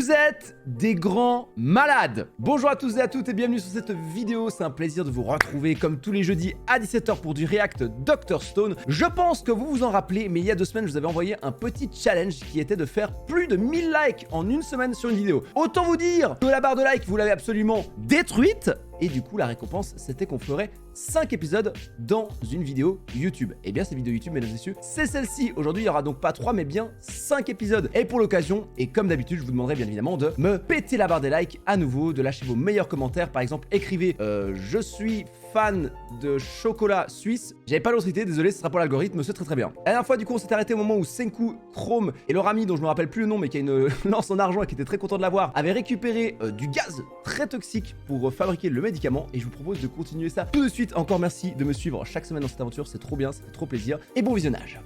Vous êtes des grands malades. Bonjour à tous et à toutes et bienvenue sur cette vidéo. C'est un plaisir de vous retrouver comme tous les jeudis à 17 h pour du React Dr Stone. Je pense que vous vous en rappelez, mais il y a 2 semaines, je vous avais envoyé un petit challenge qui était de faire plus de 1000 likes en une semaine sur une vidéo. Autant vous dire que la barre de likes, vous l'avez absolument détruite. Et du coup, la récompense, c'était qu'on ferait 5 épisodes dans une vidéo YouTube. Et bien, cette vidéo YouTube, mesdames et messieurs, c'est celle-ci. Aujourd'hui, il n'y aura donc pas 3, mais bien 5 épisodes. Et pour l'occasion, et comme d'habitude, je vous demanderai bien évidemment de me péter la barre des likes à nouveau, de lâcher vos meilleurs commentaires. Par exemple, écrivez je suis fan de chocolat suisse. J'avais pas l'autre idée, désolé, ce sera pour l'algorithme, c'est très très bien. La dernière fois, du coup, on s'est arrêté au moment où Senku, Chrome et leur ami, dont je me rappelle plus le nom, mais qui a une lance en argent et qui était très content de l'avoir, avaient récupéré du gaz très toxique pour fabriquer le médicament. Et je vous propose de continuer ça tout de suite. Encore merci de me suivre chaque semaine dans cette aventure, c'est trop bien, ça fait trop plaisir. Et bon visionnage.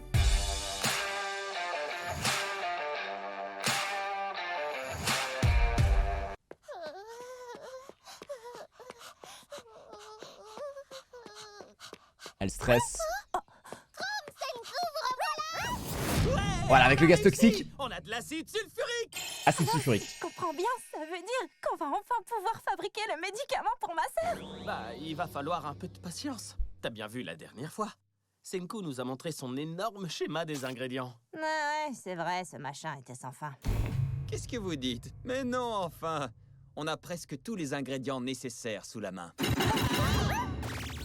Elle stresse. Voilà, avec le gaz toxique. On a de l'acide sulfurique. Acide sulfurique. Je comprends bien, ça veut dire qu'on va enfin pouvoir fabriquer le médicament pour ma sœur. Bah, il va falloir un peu de patience. T'as bien vu la dernière fois. Senku nous a montré son énorme schéma des ingrédients. Ouais, c'est vrai, ce machin était sans fin. Qu'est-ce que vous dites? Mais non, enfin! On a presque tous les ingrédients nécessaires sous la main.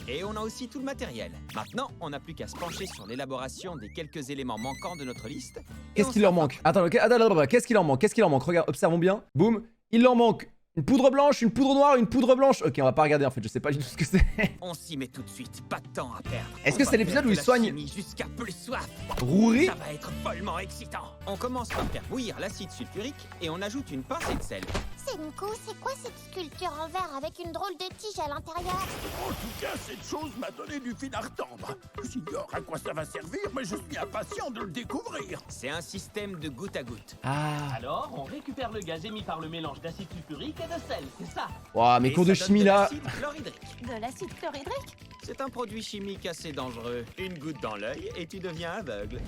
Et on a aussi tout le matériel. Maintenant, on n'a plus qu'à se pencher sur l'élaboration des quelques éléments manquants de notre liste. Qu'est-ce qu'il leur manque? Attends, qu'est-ce qu'il leur manque? Qu'est-ce qu'il leur manque? Regarde, observons bien. Boum. Il leur manque une poudre blanche, une poudre noire, une poudre blanche. Ok, on va pas regarder en fait, je sais pas du tout ce que c'est. On s'y met tout de suite, pas de temps à perdre. Est-ce que c'est l'épisode où il soigne jusqu'à plus soif? Rouri? Ça va être follement excitant. On commence par faire bouillir l'acide sulfurique et on ajoute une pincée de sel. Senku, c'est quoi cette sculpture en verre avec une drôle de tige à l'intérieur? En tout cas, cette chose m'a donné du fil à retordre. J'ignore à quoi ça va servir, mais je suis impatient de le découvrir. C'est un système de goutte à goutte. Ah. Alors, on récupère le gaz émis par le mélange d'acide sulfurique et de sel, c'est ça. Ouah, mes Et cours de ça donne chimie là. l'acide chlorhydrique. De l'acide chlorhydrique? C'est un produit chimique assez dangereux. Une goutte dans l'œil et tu deviens aveugle.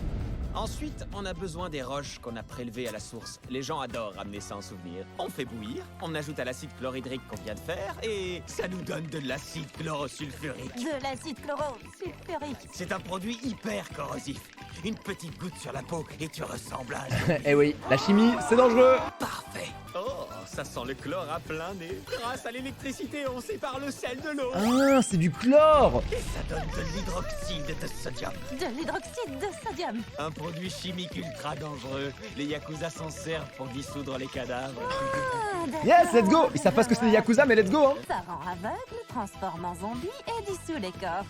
Ensuite, on a besoin des roches qu'on a prélevées à la source. Les gens adorent ramener ça en souvenir. On fait bouillir, on ajoute à l'acide chlorhydrique qu'on vient de faire et ça nous donne de l'acide chlorosulfurique. De l'acide chlorosulfurique. C'est un produit hyper corrosif. Une petite goutte sur la peau et tu ressembles à... Eh oui, la chimie, c'est dangereux. Parfait. Oh, ça sent le chlore à plein nez. Grâce à l'électricité, on sépare le sel de l'eau. Ah, c'est du chlore. Et ça donne de l'hydroxyde de sodium. De l'hydroxyde de sodium. Un produit chimique ultra dangereux. Les Yakuza s'en servent pour dissoudre les cadavres. Ah, d'accord. Yes, let's go. Ils savent pas ce que c'est des Yakuza, mais let's go hein. Ça rend aveugle, transforme en zombie et dissout les corps.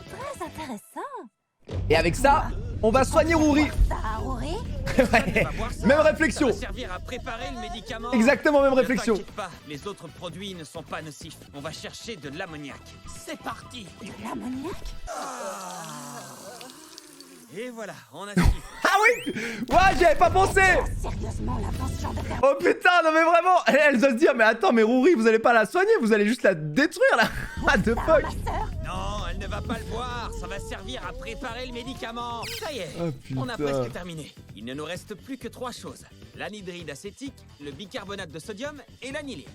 Très intéressant. Et avec ça, on va soigner Rouri. Ça a rouré? Ouais. Va voir ça. Même Ça réflexion. va servir à préparer le médicament. Exactement, même Ne réflexion. t'inquiète pas, les autres produits ne sont pas nocifs. On va chercher de l'ammoniac. C'est parti. De l'ammoniac? Et voilà, on a fini. Ah oui. Ouais, j'y avais pas pensé. Sérieusement, l'intention de faire... Oh putain, non mais vraiment, elle doit se dire, mais attends, mais Rouri, vous allez pas la soigner, vous allez juste la détruire là. What the fuck. ma sœur? Non, elle ne va pas le boire. Ça va servir à préparer le médicament. Ça y est, Oh, on a putain. presque terminé. Il ne nous reste plus que 3 choses. L'anhydride acétique, le bicarbonate de sodium et l'aniline.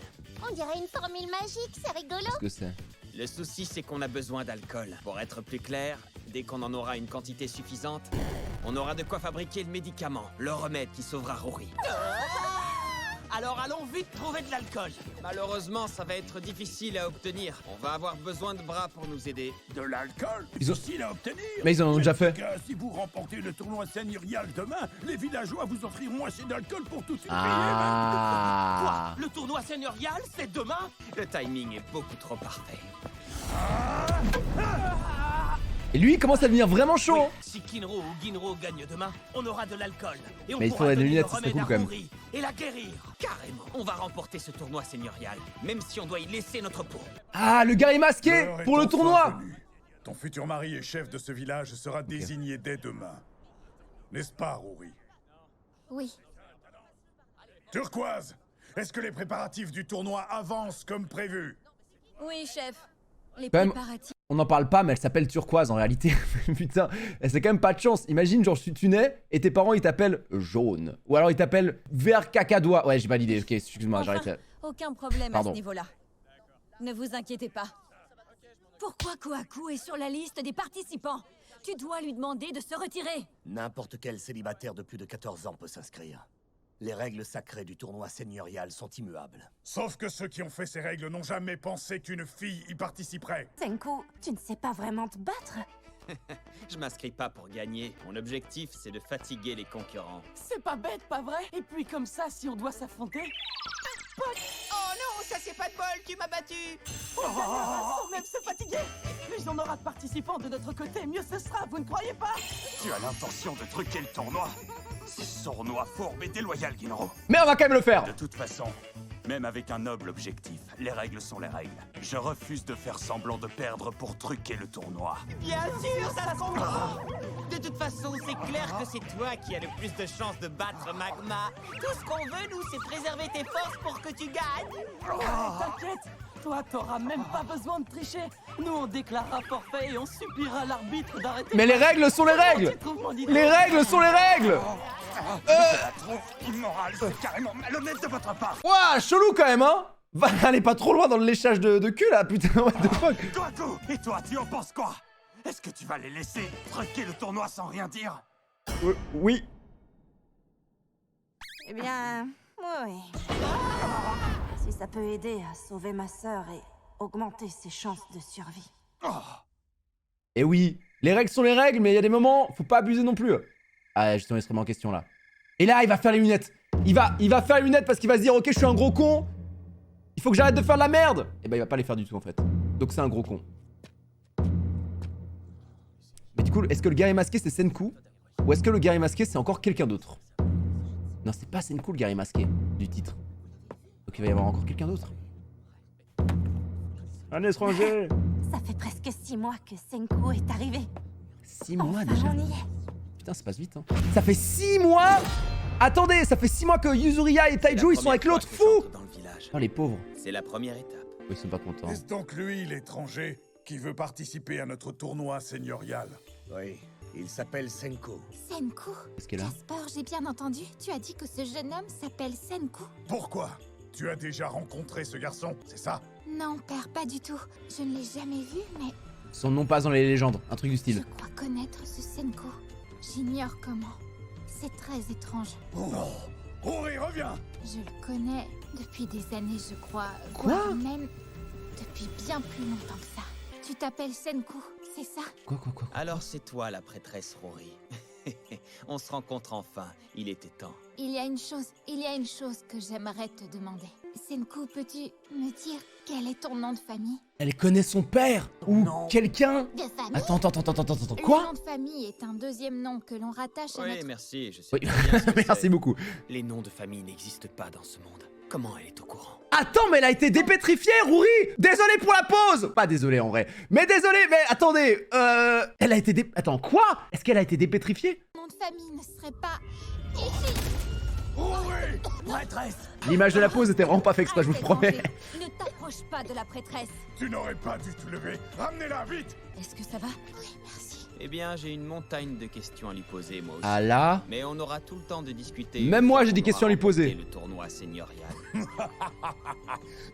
On dirait une formule magique, c'est rigolo. Qu'est-ce que c'est? Le souci, c'est qu'on a besoin d'alcool. Pour être plus clair, dès qu'on en aura une quantité suffisante, on aura de quoi fabriquer le médicament, le remède qui sauvera Rouri. Alors allons vite trouver de l'alcool. Malheureusement, ça va être difficile à obtenir. On va avoir besoin de bras pour nous aider. De l'alcool? Ils ont- Difficile à obtenir. Mais ils en ont déjà fait. En tout cas, si vous remportez le tournoi seigneurial demain, les villageois vous offriront assez d'alcool pour toute une Ah. Quoi? Le tournoi seigneurial, c'est demain? Le timing est beaucoup trop parfait. Et lui, il commence à devenir vraiment chaud. hein. Si Kinro ou Ginro gagne demain, on aura de l'alcool. Et on Mais il pourra faudrait des donner lunettes, le ça serait remède cool, à quand même. Rouri et la guérir. Carrément, on va remporter ce tournoi seigneurial, même si on doit y laisser notre peau. Ah, le gars est masqué L'heure est pour le enfin tournoi. venue. Ton futur mari et chef de ce village sera désigné dès demain. N'est-ce pas, Rouri? Oui. Turquoise, est-ce que les préparatifs du tournoi avancent comme prévu? Oui, chef. Les Quand même- préparatifs On n'en parle pas, mais elle s'appelle Turquoise en réalité. Putain, c'est quand même pas de chance. Imagine, genre, tu nais et tes parents ils t'appellent Jaune. Ou alors ils t'appellent Vert Cacadois. Ouais, j'ai pas l'idée. Ok, excuse-moi, j'arrête. Aucun problème Pardon. à ce niveau-là. Ne vous inquiétez pas. Pourquoi Kohaku est sur la liste des participants? Tu dois lui demander de se retirer. N'importe quel célibataire de plus de 14 ans peut s'inscrire. Les règles sacrées du tournoi seigneurial sont immuables. Sauf que ceux qui ont fait ces règles n'ont jamais pensé qu'une fille y participerait. Senku, tu ne sais pas vraiment te battre? Je m'inscris pas pour gagner. Mon objectif, c'est de fatiguer les concurrents. C'est pas bête, pas vrai? Et puis comme ça, si on doit s'affronter... Oh non, ça c'est pas de bol, tu m'as battu. Sans même se fatiguer. Plus on aura de participants de notre côté, mieux ce sera, vous ne croyez pas? Tu as l'intention de truquer le tournoi? C'est sournois, fourbe et déloyal, Ginro. Mais on va quand même le faire. De toute façon, même avec un noble objectif, les règles sont les règles. Je refuse de faire semblant de perdre pour truquer le tournoi. Bien sûr, ça se comprend. De toute façon, c'est clair que c'est toi qui as le plus de chances de battre Magma. Tout ce qu'on veut, nous, c'est préserver tes forces pour que tu gagnes. T'inquiète, toi t'auras même pas besoin de tricher. Nous on déclarera forfait et on suppliera l'arbitre d'arrêter. Mais les règles sont les règles. Tu trouves mon idée? Les règles sont les règles. Je la trouve immorale, c'est carrément malhonnête de votre part. Ouah, chelou quand même, hein. Va, allez pas trop loin dans le léchage de cul là, putain, what the fuck. Kohaku, et toi, tu en penses quoi? Est-ce que tu vas les laisser truquer le tournoi sans rien dire? Oui. Eh bien, oui. Si ça peut aider à sauver ma sœur et augmenter ses chances de survie. Et oui, les règles sont les règles, mais il y a des moments, faut pas abuser non plus. Ah, justement, il se remet en question là. Et là, il va faire les lunettes. Il va faire les lunettes parce qu'il va se dire, ok, je suis un gros con. Il faut que j'arrête de faire de la merde. Et bah, il va pas les faire du tout en fait. Donc c'est un gros con. Mais du coup, est-ce que le guerrier masqué c'est Senku? Ou est-ce que le guerrier masqué c'est encore quelqu'un d'autre? Non, c'est pas Senku le guerrier masqué du titre. Donc il va y avoir encore quelqu'un d'autre. Un étranger. Ça fait presque 6 mois que Senku est arrivé. 6 mois Enfin, déjà. on y est. Putain, ça passe vite, hein. Ça fait 6 mois. Attendez, ça fait 6 mois que Yuzuriha et Taiju ils sont avec l'autre fou. Dans le village. Oh les pauvres. C'est la première étape. Oh, ils sont pas contents. Est-ce donc lui, l'étranger, qui veut participer à notre tournoi seigneurial? Oui, il s'appelle Senko. Senku. Qu'est-ce qu'elle a? Jasper, j'ai bien entendu. Tu as dit que ce jeune homme s'appelle Senku. Pourquoi? Tu as déjà rencontré ce garçon, c'est ça? Non, père, pas du tout. Je ne l'ai jamais vu, mais Son nom passe dans les légendes, un truc du je style. crois connaître ce Senku. J'ignore comment. C'est très étrange. Oh non! Rory, reviens! Je le connais depuis des années, je crois. Quoi? Voire même depuis bien plus longtemps que ça. Tu t'appelles Senku, c'est ça? Quoi? Alors c'est toi la prêtresse Rory. On se rencontre enfin, il était temps. Il y a une chose que j'aimerais te demander. Senku, peux-tu me dire quel est ton nom de famille? Elle connaît son père ou Non. quelqu'un. De famille? Attends. Le Quoi? nom de famille est un deuxième nom que l'on rattache à Oui, notre... merci, je sais Oui. très bien ce que Merci c'est. beaucoup. Les noms de famille n'existent pas dans ce monde. Comment elle est au courant? Attends, mais elle a été dépétrifiée, Rouri. Désolé pour la pause. Pas désolé en vrai. Mais désolé, mais attendez. Elle a été Attends, quoi? Est-ce qu'elle a été dépétrifiée? Le nom de famille ne serait pas ici. Rory! Prêtresse! L'image de la pause était vraiment pas fait exprès, je vous le promets. Ne t'approche pas de la prêtresse. Tu n'aurais pas dû te lever! Ramenez-la, vite! Est-ce que ça va? Oui, merci. Eh bien, j'ai une montagne de questions à lui poser, moi aussi. Ah là. Mais on aura tout le temps de discuter. Même moi, j'ai des questions à lui poser. Le tournoi seigneurial.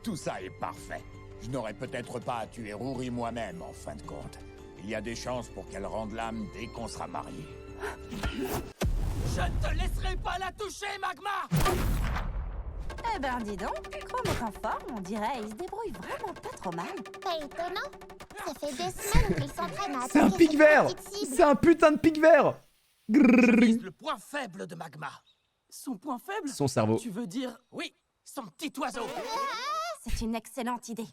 Tout ça est parfait. Je n'aurais peut-être pas tué Rory moi-même, en fin de compte. Il y a des chances pour qu'elle rende l'âme dès qu'on sera mariés. Je ne te laisserai pas la toucher, Magma. Eh ben, dis donc, Chrome est en forme, on dirait. Il se débrouille vraiment pas trop mal. Pas étonnant. Ça fait des semaines qu'il s'entraîne à C'est un attaquer pic cette vert. petite cible. C'est un putain de pic vert. Grrrr. Vise le point faible de Magma. Son point faible? Son cerveau. Tu veux dire... Oui, son petit oiseau. C'est une excellente idée.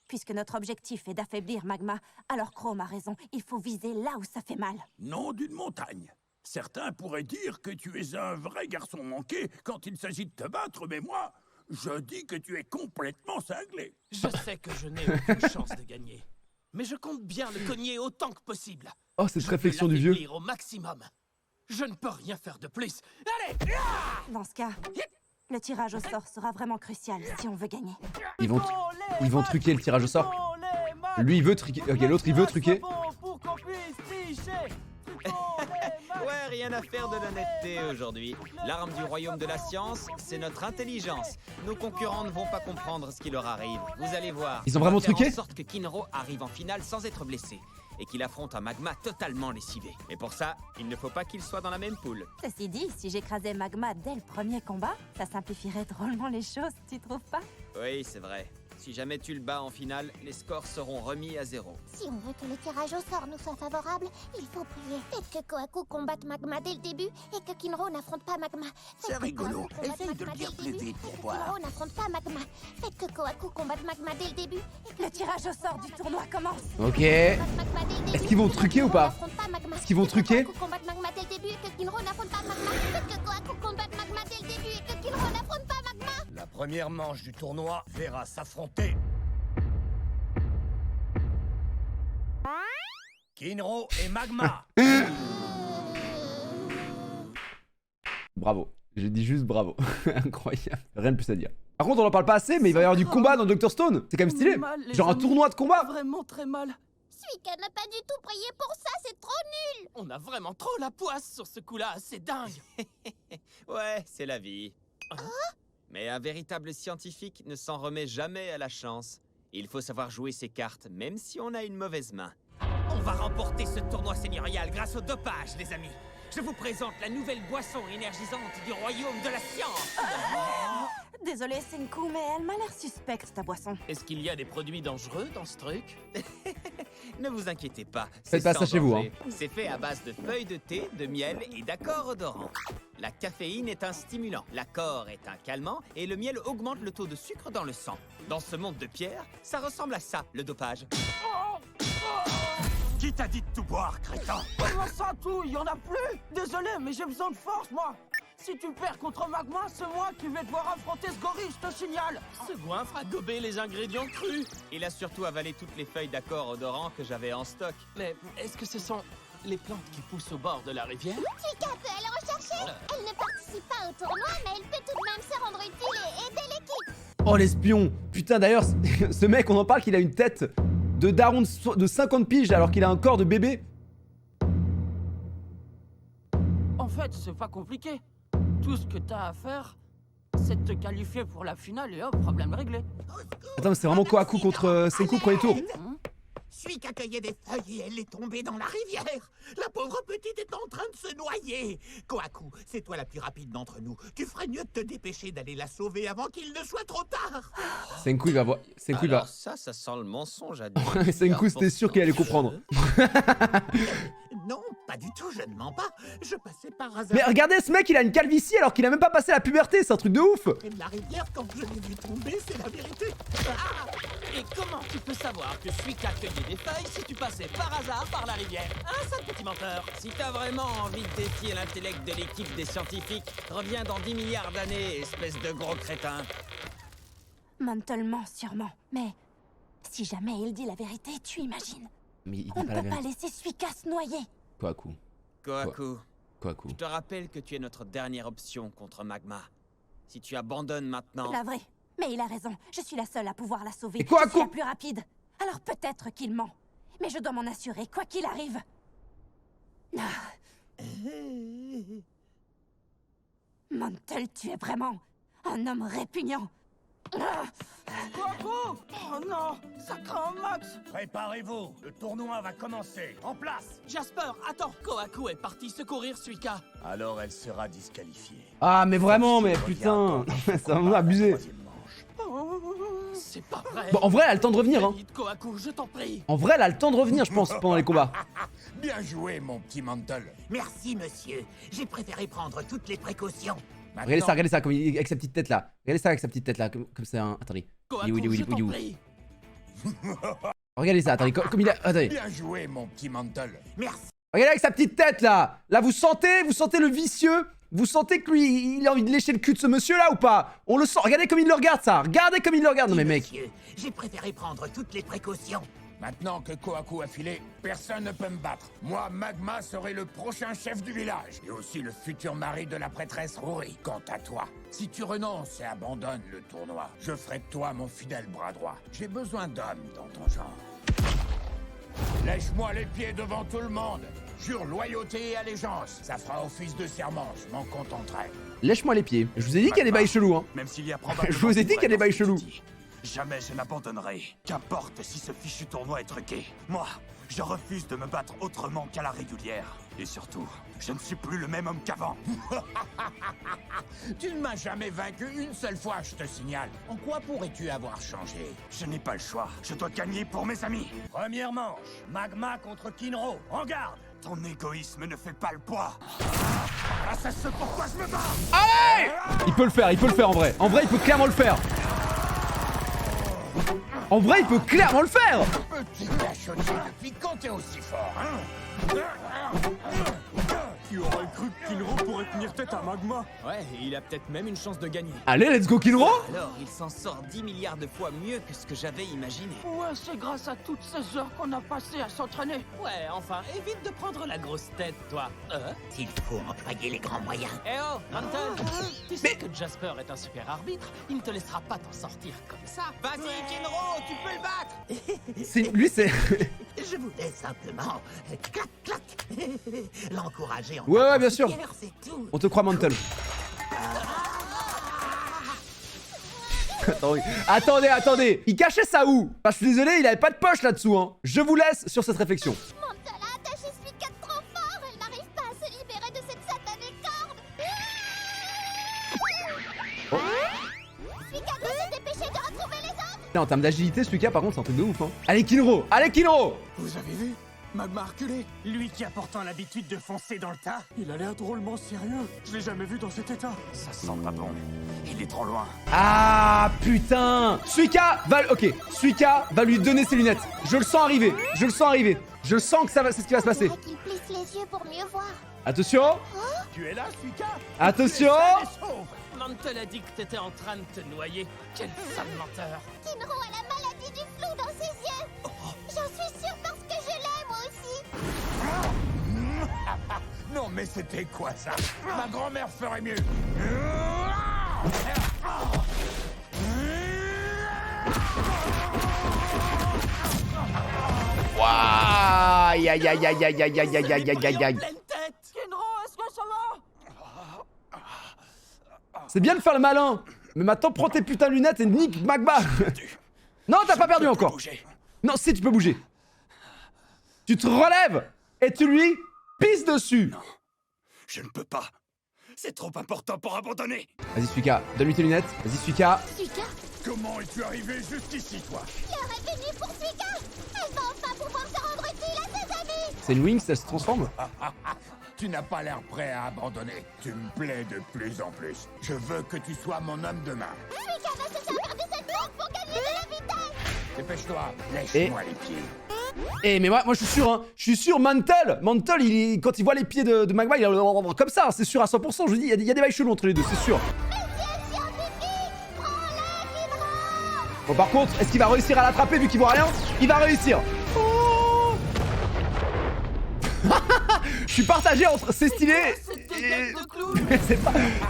Puisque notre objectif est d'affaiblir Magma, alors Chrome a raison. Il faut viser là où ça fait mal. Nom d'une montagne. Certains pourraient dire que tu es un vrai garçon manqué quand il s'agit de te battre, mais moi, je dis que tu es complètement cinglé. Je sais que je n'ai aucune chance de gagner. Mais je compte bien le cogner autant que possible. Oh, cette Je réflexion veux du vieux. l'affaiblir au maximum. Je ne peux rien faire de plus. Allez! Dans ce cas, le tirage au sort sera vraiment crucial si on veut gagner. Ils vont truquer le tirage au sort. Lui, il veut truquer. Ok, l'autre, il veut truquer. Ouais, rien à faire de l'honnêteté aujourd'hui. L'arme du royaume de la science, c'est notre intelligence. Nos concurrents ne vont pas comprendre ce qui leur arrive. Vous allez voir. Ils ont vraiment On va faire truqué en sorte que Kinro arrive en finale sans être blessé. Et qu'il affronte un Magma totalement lessivé. Mais pour ça, il ne faut pas qu'il soit dans la même poule. Ceci dit, si j'écrasais Magma dès le premier combat, ça simplifierait drôlement les choses, tu trouves pas? Oui, c'est vrai. Si jamais tu le bats en finale, les scores seront remis à 0. Si on veut que le tirage au sort nous soit favorable, il faut prier. Faites que Kohaku combatte Magma dès le début et que Kinro n'affronte pas Magma. C'est rigolo. Essaye de le dire plus vite pour voir. Kinro n'affronte pas Magma. Faites que Kohaku combatte Magma dès le début et que Le tirage au sort du tournoi commence. Ok. Magma dès le début. Est-ce qu'ils vont truquer ou pas? Est-ce qu'ils vont truquer? Kohaku combatte Magma dès le début et que Kinro n'affronte pas Magma. Faites que Kohaku combatte Magma dès le début et que Kinro n'affronte pas Magma. La première manche du tournoi verra s'affronter Kinro et Magma. Bravo. J'ai dit juste bravo. Incroyable. Rien de plus à dire. Par contre, on en parle pas assez, mais il va y avoir du combat dans Dr. Stone. C'est quand même stylé. Genre un tournoi de combat. Vraiment très mal. Suika n'a pas du tout prié pour ça, c'est trop nul. On a vraiment trop la poisse sur ce coup-là, c'est dingue. Ouais, c'est la vie. Mais un véritable scientifique ne s'en remet jamais à la chance. Il faut savoir jouer ses cartes, même si on a une mauvaise main. On va remporter ce tournoi seigneurial grâce au dopage, les amis. Je vous présente la nouvelle boisson énergisante du royaume de la science. Désolée, Senku, mais elle m'a l'air suspecte, ta boisson. Est-ce qu'il y a des produits dangereux dans ce truc? Ne vous inquiétez pas. Faites pas sans ça chez vous, danger. C'est fait à base de feuilles de thé, de miel et d'accords odorants. La caféine est un stimulant, l'accord est un calmant et le miel augmente le taux de sucre dans le sang. Dans ce monde de pierre, ça ressemble à ça, le dopage. Qui t'a dit de tout boire, crétin? Comment ça, tout? Il y en a plus? Désolé, mais j'ai besoin de force, moi. Si tu perds contre Magma, c'est moi qui vais devoir affronter ce gorille, je te signale. Ce goinfre a gobé les ingrédients crus. Il a surtout avalé toutes les feuilles d'accord odorants que j'avais en stock. Mais est-ce que ce sont les plantes qui poussent au bord de la rivière? Suika peut aller rechercher. Elle ne participe pas au tournoi, mais elle peut tout de même se rendre utile et aider l'équipe. Oh, l'espion. Putain, d'ailleurs, ce mec, on en parle qu'il a une tête de daron de 50 piges alors qu'il a un corps de bébé. En fait, c'est pas compliqué. Tout ce que t'as à faire, c'est de te qualifier pour la finale et hop, problème réglé. Attends, mais c'est vraiment Kohaku contre Senku premier tour. Suika cueillait des feuilles et elle est tombée dans la rivière. La pauvre petite est en train de se noyer. Kohaku, c'est toi la plus rapide d'entre nous. Tu ferais mieux de te dépêcher d'aller la sauver avant qu'il ne soit trop tard. Senku, il va voir. Senku, il va. Alors ça sent le mensonge à dire. Senku, c'était sûr qu'il allait comprendre. Non, pas du tout, je ne mens pas. Je passais par hasard Mais regardez, ce mec, il a une calvitie alors qu'il a même pas passé la puberté. C'est un truc de ouf. près de la rivière quand je l'ai vu tomber, c'est la vérité. Ah! Et comment tu peux savoir que Suika cueillait des feuilles si tu passais par hasard par la rivière? Un sale petit menteur. Si t'as vraiment envie de défier l'intellect de l'équipe des scientifiques, reviens dans 10 milliards d'années, espèce de gros crétin. Mentalement, sûrement. Mais si jamais il dit la vérité, tu imagines? Mais il On dit ne pas la peut pas vérité. laisser Suika se noyer. Kohaku. Kohaku, Kohaku. je te rappelle que tu es notre dernière option contre Magma. Si tu abandonnes maintenant... La vraie. Mais il a raison. Je suis la seule à pouvoir la sauver. Et Kohaku Je suis la plus rapide. Alors peut-être qu'il ment. Mais je dois m'en assurer, quoi qu'il arrive. Ah. Mantle, tu es vraiment un homme répugnant. Ah. Kohaku! Oh non, ça craint un max. Préparez-vous, le tournoi va commencer. En place. Jasper, attends. Kohaku est parti secourir Suika. Alors elle sera disqualifiée. Ah, mais vraiment, mais Sauf si putain. revient C'est vraiment abusé. troisième manche. C'est pas vrai. Bon, en vrai, elle a le temps de revenir, hein. Vite, Kohaku, je t'en prie. En vrai, elle a le temps de revenir, je pense, pendant les combats. Bien joué, mon petit Mantle. Merci, monsieur. J'ai préféré prendre toutes les précautions. Regardez ça, comme avec sa petite tête là. Regardez ça avec sa petite tête là, comme c'est un. Attendez. Kohaku, je t'en prie. Regardez ça, attendez, comme il a. Attendez. Bien joué, mon petit Mantle. Merci. Regardez avec sa petite tête là. Là, vous sentez le vicieux. Vous sentez que lui, il a envie de lécher le cul de ce monsieur là ou pas? On le sent. Regardez comme il le regarde ça. Regardez comme il le regarde. Non mais mec. Monsieur, j'ai préféré prendre toutes les précautions. Maintenant que Kohaku a filé, personne ne peut me battre. Moi, Magma serai le prochain chef du village. Et aussi le futur mari de la prêtresse Rory. Quant à toi, si tu renonces et abandonnes le tournoi, je ferai de toi mon fidèle bras droit. J'ai besoin d'hommes dans ton genre. Lèche-moi les pieds devant tout le monde. Jure loyauté et allégeance. Ça fera office de serment, je m'en contenterai. Lèche-moi les pieds. Je vous ai dit qu'il y a des bails chelous, hein. Même s'il y a probablement... Je vous ai dit qu'il y a des bails chelous. Jamais je n'abandonnerai. Qu'importe si ce fichu tournoi est truqué. Moi, je refuse de me battre autrement qu'à la régulière. Et surtout, je ne suis plus le même homme qu'avant. Tu ne m'as jamais vaincu une seule fois, je te signale. En quoi pourrais-tu avoir changé? Je n'ai pas le choix. Je dois gagner pour mes amis. Première manche, Magma contre Kinro. En garde! Ton égoïsme ne fait pas le poids. Ah, ça se pourquoi je me bats. Allez! Il peut le faire en vrai. En vrai, il peut clairement le faire. En vrai, il peut clairement le faire. Petit cachottier, depuis quand t'es aussi fort, hein? Tu aurais cru que Kinro pourrait tenir tête à Magma? Ouais, et il a peut-être même une chance de gagner. Allez, let's go Kinro. Alors, il s'en sort 10 milliards de fois mieux que ce que j'avais imaginé. Ouais, c'est grâce à toutes ces heures qu'on a passées à s'entraîner. Ouais, enfin, évite de prendre la grosse tête, toi. Il faut employer les grands moyens. Eh oh, Mantle, tu sais que Jasper est un super arbitre. Il ne te laissera pas t'en sortir comme ça. Vas-y, Kinro, tu peux le battre. Lui, c'est... Je voulais simplement clac clac l'encourager en Ouais, bien sûr. c'est tout. On te croit, Mantle. Attendez. Il cachait ça où? Bah, je suis désolé, il avait pas de poche là-dessous, hein. Je vous laisse sur cette réflexion. Mantle a attaché Suika trop fort. Elle n'arrive pas à se libérer de cette satanée corde. Suika doit se dépêcher de retrouver les autres. En termes d'agilité, ce Lucas, par contre, c'est un truc de ouf, hein. Allez, Kinro! Allez, Kinro! Vous avez vu? Magma a reculé. Lui qui a pourtant l'habitude de foncer dans le tas. Il a l'air drôlement sérieux. Je l'ai jamais vu dans cet état. Ça sent pas bon. Il est trop loin. Ah, putain! Suika va lui donner ses lunettes. Je le sens arriver. Je sens que c'est ce qui va se passer. Faudrait qu'il plisse les yeux pour mieux voir. Attention! Tu es là, Suika? Attention! Mantle a dit que t'étais en train de te noyer. Quel sale menteur. Kinro a la maladie du flou dans ses yeux. J'en suis sûre parce que je l'ai, moi aussi. Non, mais c'était quoi ça? Ma grand-mère ferait mieux. Waouh! Aïe. Pleine tête. Kinro, est-ce que ça va? C'est bien de faire le malin, mais maintenant prends tes putains de lunettes et nique Magma. Non, t'as pas perdu encore. Non, si, tu peux bouger. Tu te relèves et tu lui pisses dessus. Non, je ne peux pas. C'est trop important pour abandonner. Vas-y, Suika, donne-lui tes lunettes. Vas-y, Suika. Suika, Comment es-tu arrivé jusqu'ici, toi? l'heure est venue pour Suika. Elle va enfin pouvoir se rendre utile à ses amis. C'est une Wings, elle se transforme. Tu n'as pas l'air prêt à abandonner. Tu me plais de plus en plus. Je veux que tu sois mon homme de main. Suika va se servir de cette langue pour gagner de la vitesse. Dépêche-toi, lèche-moi les pieds. Eh, mais moi je suis sûr, Mantle, quand il voit les pieds de Magma, il est comme ça, c'est sûr à 100%. Je vous dis, il y a des bails chelous entre les deux, c'est sûr. Bon, par contre, est-ce qu'il va réussir à l'attraper vu qu'il voit rien? Il va réussir. Oh. Je suis partagé entre c'est stylé et...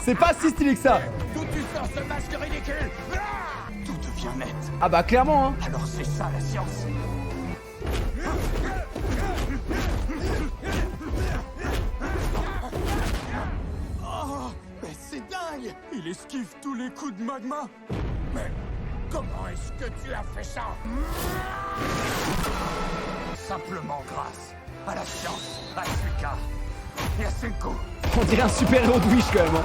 c'est pas si stylé que ça. D'où tu sors ce masque ridicule? Tout devient net. Ah bah clairement, hein. Alors c'est ça la science. Oh, mais c'est dingue! Il esquive tous les coups de Magma. Mais comment est-ce que tu as fait ça? Simplement grâce à la science, à Suika et à Senko. On dirait un super héros de Wish quand même, hein.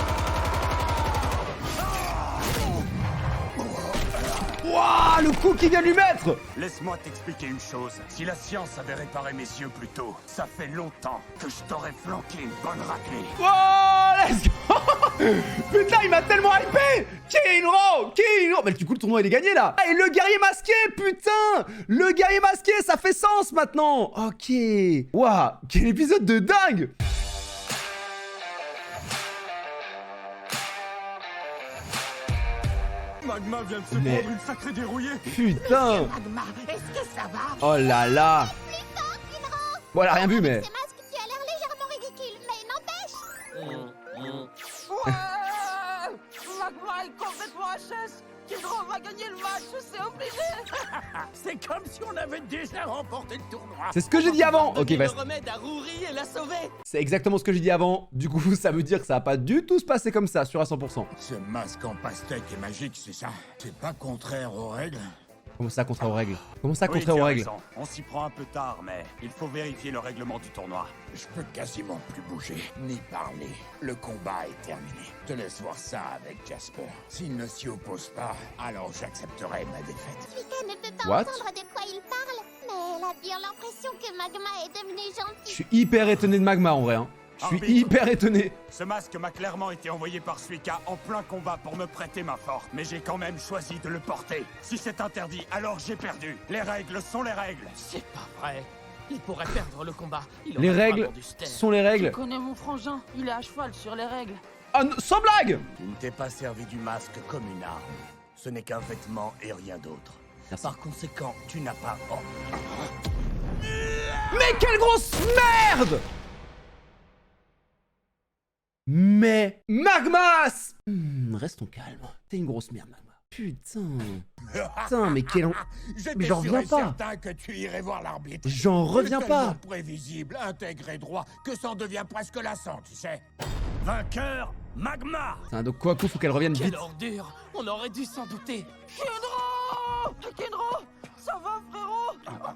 Wouah, le coup qu'il vient de lui mettre! Laisse-moi t'expliquer une chose. Si la science avait réparé mes yeux plus tôt, ça fait longtemps que je t'aurais flanqué une bonne raclée. Oh, let's go. Putain, il m'a tellement hypé. Kinro. Mais du coup, le tournoi, il est gagné, là. Ah, et le guerrier masqué, putain. Le guerrier masqué, ça fait sens, maintenant. Ok. Waouh, quel épisode de dingue. Magma vient de se prendre une sacrée dérouillée. Putain. Magma, est-ce que ça va? Oh là là. Plus fort, Kinro. Bon, elle a rien vu, mais... Ces masques, tu as l'air légèrement ridicule, mais n'empêche. Ouais. Magma est complètement HS. Kidro va gagner le match, c'est obligé. C'est comme si on avait déjà remporté le tournoi. C'est ce que j'ai dit avant. Ok, Donner bah, le remède à Rouri et la sauver. c'est exactement ce que j'ai dit avant. Du coup, ça veut dire que ça va pas du tout se passer comme ça, sûr à 100%. Ce masque en pastèque est magique, c'est ça? C'est pas contraire aux règles? Comment ça, contraire aux règles? Comment ça, Oui, contraire tu aux as règles? raison. On s'y prend un peu tard, mais il faut vérifier le règlement du tournoi. Je peux quasiment plus bouger, ni parler. Le combat est terminé. Je te laisse voir ça avec Jasper. S'il ne s'y oppose pas, alors j'accepterai ma défaite. Suika ne peut pas What? entendre de quoi il parle, mais elle a bien l'impression que Magma est devenu Je gentil. suis hyper étonné de Magma en vrai. Hein. Je suis Arbitre. hyper étonné. Ce masque m'a clairement été envoyé par Suika en plein combat pour me prêter ma force. Mais j'ai quand même choisi de le porter. Si c'est interdit, alors j'ai perdu. Les règles sont les règles. C'est pas vrai. Il pourrait perdre le combat. Il Les aurait règles vraiment dû se taire. sont les Tu règles. connais mon frangin, il est à cheval sur les règles. Ah, sans blague! Tu ne t'es pas servi du masque comme une arme. Ce n'est qu'un vêtement et rien d'autre. Merci. Par conséquent, tu n'as pas... Mais quelle grosse merde! Mais Magmas! Restons calmes. T'es une grosse merde, Magma. Putain. Putain, mais quel... J'étais Mais j'en sûr reviens et pas. certain que tu irais voir l'arbitre. J'en reviens C'est pas. tellement prévisible, intégré droit, que ça en devient presque lassant, tu sais. Vainqueur, Magma! Putain, donc Kohaku, faut qu'elle revienne vite. Quelle ordure. On aurait dû s'en douter. Kidro! Kidro! Ça va, frérot?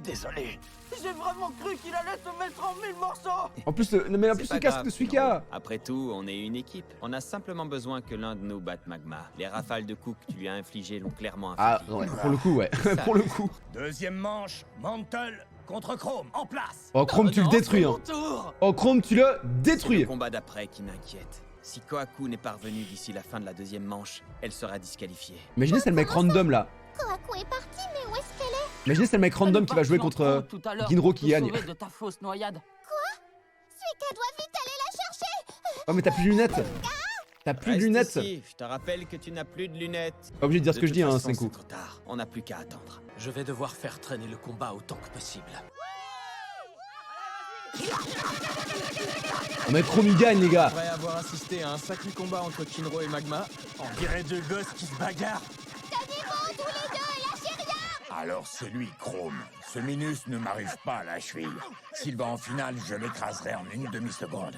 Désolé. J'ai vraiment cru qu'il allait se mettre en 1000 morceaux. En plus, non mais en C'est plus pas le casque grave, de Suika. Après tout, on est une équipe. On a simplement besoin que l'un de nous batte Magma. Les rafales de coups que tu lui as infligées l'ont clairement Ah, affaibli. ouais, pour le coup, ouais. pour le coup. Deuxième manche, Mantle contre Chrome, en place. Oh, Chrome, tu le Non, détruis, c'est hein. mon tour. Oh, Chrome, tu le C'est le détruis. combat d'après qui m'inquiète. Si Kohaku n'est pas revenu d'ici la fin de la deuxième manche, elle sera disqualifiée. Imaginez c'est le mec random là. Kohaku est parti, mais où est-ce qu'elle est? Imaginez c'est le mec random qui va jouer contre Ginro qui gagne. De ta fausse noyade. Suika doit vite aller la chercher. Oh, mais t'as plus de lunettes. T'as plus de Reste lunettes. ici, je te rappelle que tu n'as plus de lunettes. Pas obligé de dire ce que je dis, hein, toute façon, Senku. c'est trop tard. On n'a plus qu'à attendre. Je vais devoir faire traîner le combat autant que possible. Oh, mais Chrome il gagne, les gars. Après avoir assisté à un sacré combat entre Kinro et Magma, on dirait deux gosses qui se bagarrent. Tenez-vous tous les deux et lâchez rien. Alors c'est lui, Chrome. Ce Minus ne m'arrive pas à la cheville. S'il va en finale, je l'écraserai en une demi-seconde.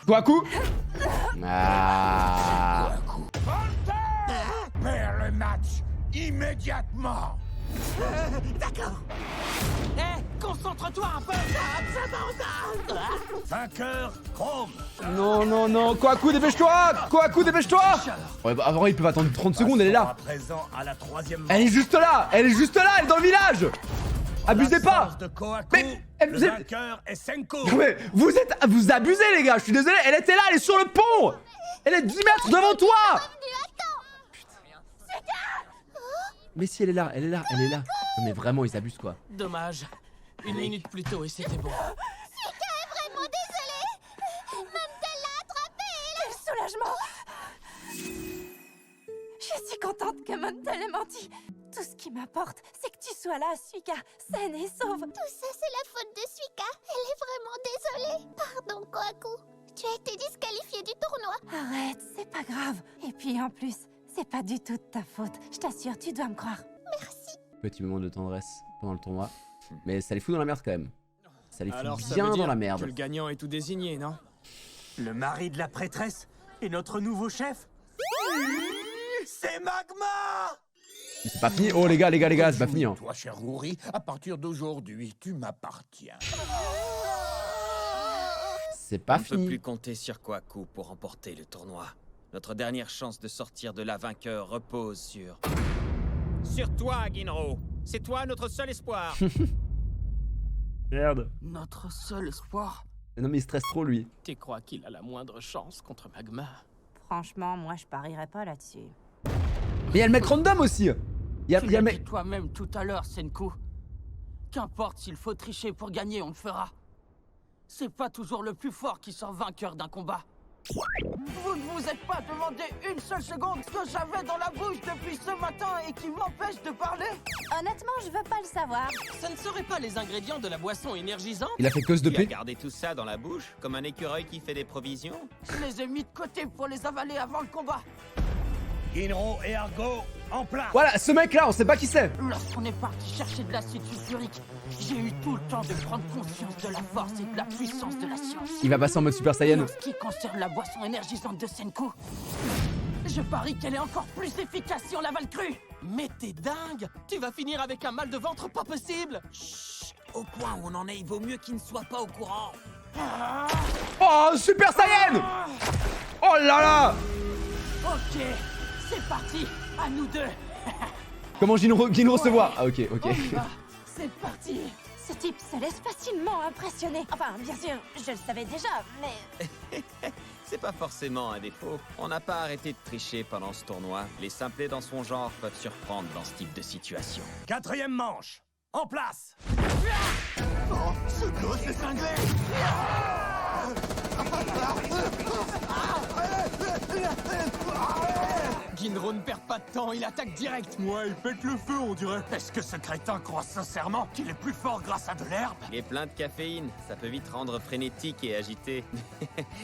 Kohaku. Ah. Perds le match immédiatement. D'accord. Hé, concentre-toi un peu. Vainqueur, Chrome. Non, non, non. Kohaku, dépêche-toi. Kohaku, dépêche-toi. Ouais, bah, avant, ils peuvent attendre 30 secondes, elle est là. À présent à la troisième manche. Elle est juste là. Elle est juste là. Elle est dans le village. Abusez pas. L'absence de Kohaku, Mais, elle- le vous êtes- vainqueur est Senku. Non, mais vous abusez, les gars. Je suis désolé. Elle était là. Elle est sur le pont. Elle est 10 mètres devant toi. Mais si, elle est là. Elle est là. Elle est là. Non, mais vraiment, ils abusent, quoi. Dommage. Une minute plus tôt et c'était bon. Suika est vraiment désolée. Mantel l'a attrapée. Quel soulagement! Je suis contente que Montel ait menti. Tout ce qui m'importe, c'est que tu sois là, Suika, saine et sauve. Tout ça, c'est la faute de Suika. Elle est vraiment désolée. Pardon, Kohaku. Tu as été disqualifié du tournoi. Arrête, c'est pas grave. Et puis en plus, c'est pas du tout de ta faute. Je t'assure, tu dois me croire. Merci. Petit moment de tendresse pendant le tournoi. Mais ça les fout dans la merde quand même. Ça les fout Alors ça bien veut dans dire la que merde. le gagnant est tout désigné, non? Le mari de la prêtresse est notre nouveau chef. C'est Magma. Mais c'est pas fini. Oh les gars, c'est pas fini. Hein. Toi, cher Rouri, à partir d'aujourd'hui, tu m'appartiens. C'est pas On ne peut fini. plus compter sur Kohaku pour remporter le tournoi. Notre dernière chance de sortir de la vainqueur repose sur... Sur toi, Ginro. C'est toi notre seul espoir. Merde. Notre seul espoir. Non mais il stresse trop lui. Tu crois qu'il a la moindre chance contre Magma? Franchement, moi, je parierais pas là-dessus. Mais il y a le mec random aussi. Il y a Tu le l'as mec... dit toi-même tout à l'heure, Senku. Qu'importe s'il faut tricher pour gagner, on le fera. C'est pas toujours le plus fort qui sort vainqueur d'un combat. Vous ne vous êtes pas demandé une seule seconde ce que j'avais dans la bouche depuis ce matin et qui m'empêche de parler? Honnêtement, je veux pas le savoir. Ça ne serait pas les ingrédients de la boisson énergisante? Il a fait cause de Tu as paix. gardé tout ça dans la bouche, comme un écureuil qui fait des provisions? Je les ai mis de côté pour les avaler avant le combat. Ginro et Argo, en place. Voilà, ce mec-là, on sait pas qui c'est. Lorsqu'on est parti chercher de l'acide sulfurique, j'ai eu tout le temps de prendre conscience de la force et de la puissance de la science. Il va passer en mode Super Saiyan. En ce qui concerne la boisson énergisante de Senku, je parie qu'elle est encore plus efficace si on l'avale crue. Mais t'es dingue! Tu vas finir avec un mal de ventre pas possible! Chut! Au point où on en est, il vaut mieux qu'il ne soit pas au courant. Oh, Super Saiyan! Oh là là! Ok, c'est parti, à nous deux. Comment Ginro se voit? Ah, ok, ok. On y va, c'est parti. Ce type se laisse facilement impressionner. Enfin, bien sûr, je le savais déjà, mais... C'est pas forcément un défaut. On n'a pas arrêté de tricher pendant ce tournoi. Les simplets dans son genre peuvent surprendre dans ce type de situation. 4e manche, en place. Oh, ce gosse est cinglé. Ginro ne perd pas de temps, il attaque direct! Ouais, il pète le feu, on dirait. Est-ce que ce crétin croit sincèrement qu'il est plus fort grâce à de l'herbe? Il est plein de caféine, ça peut vite rendre frénétique et agité.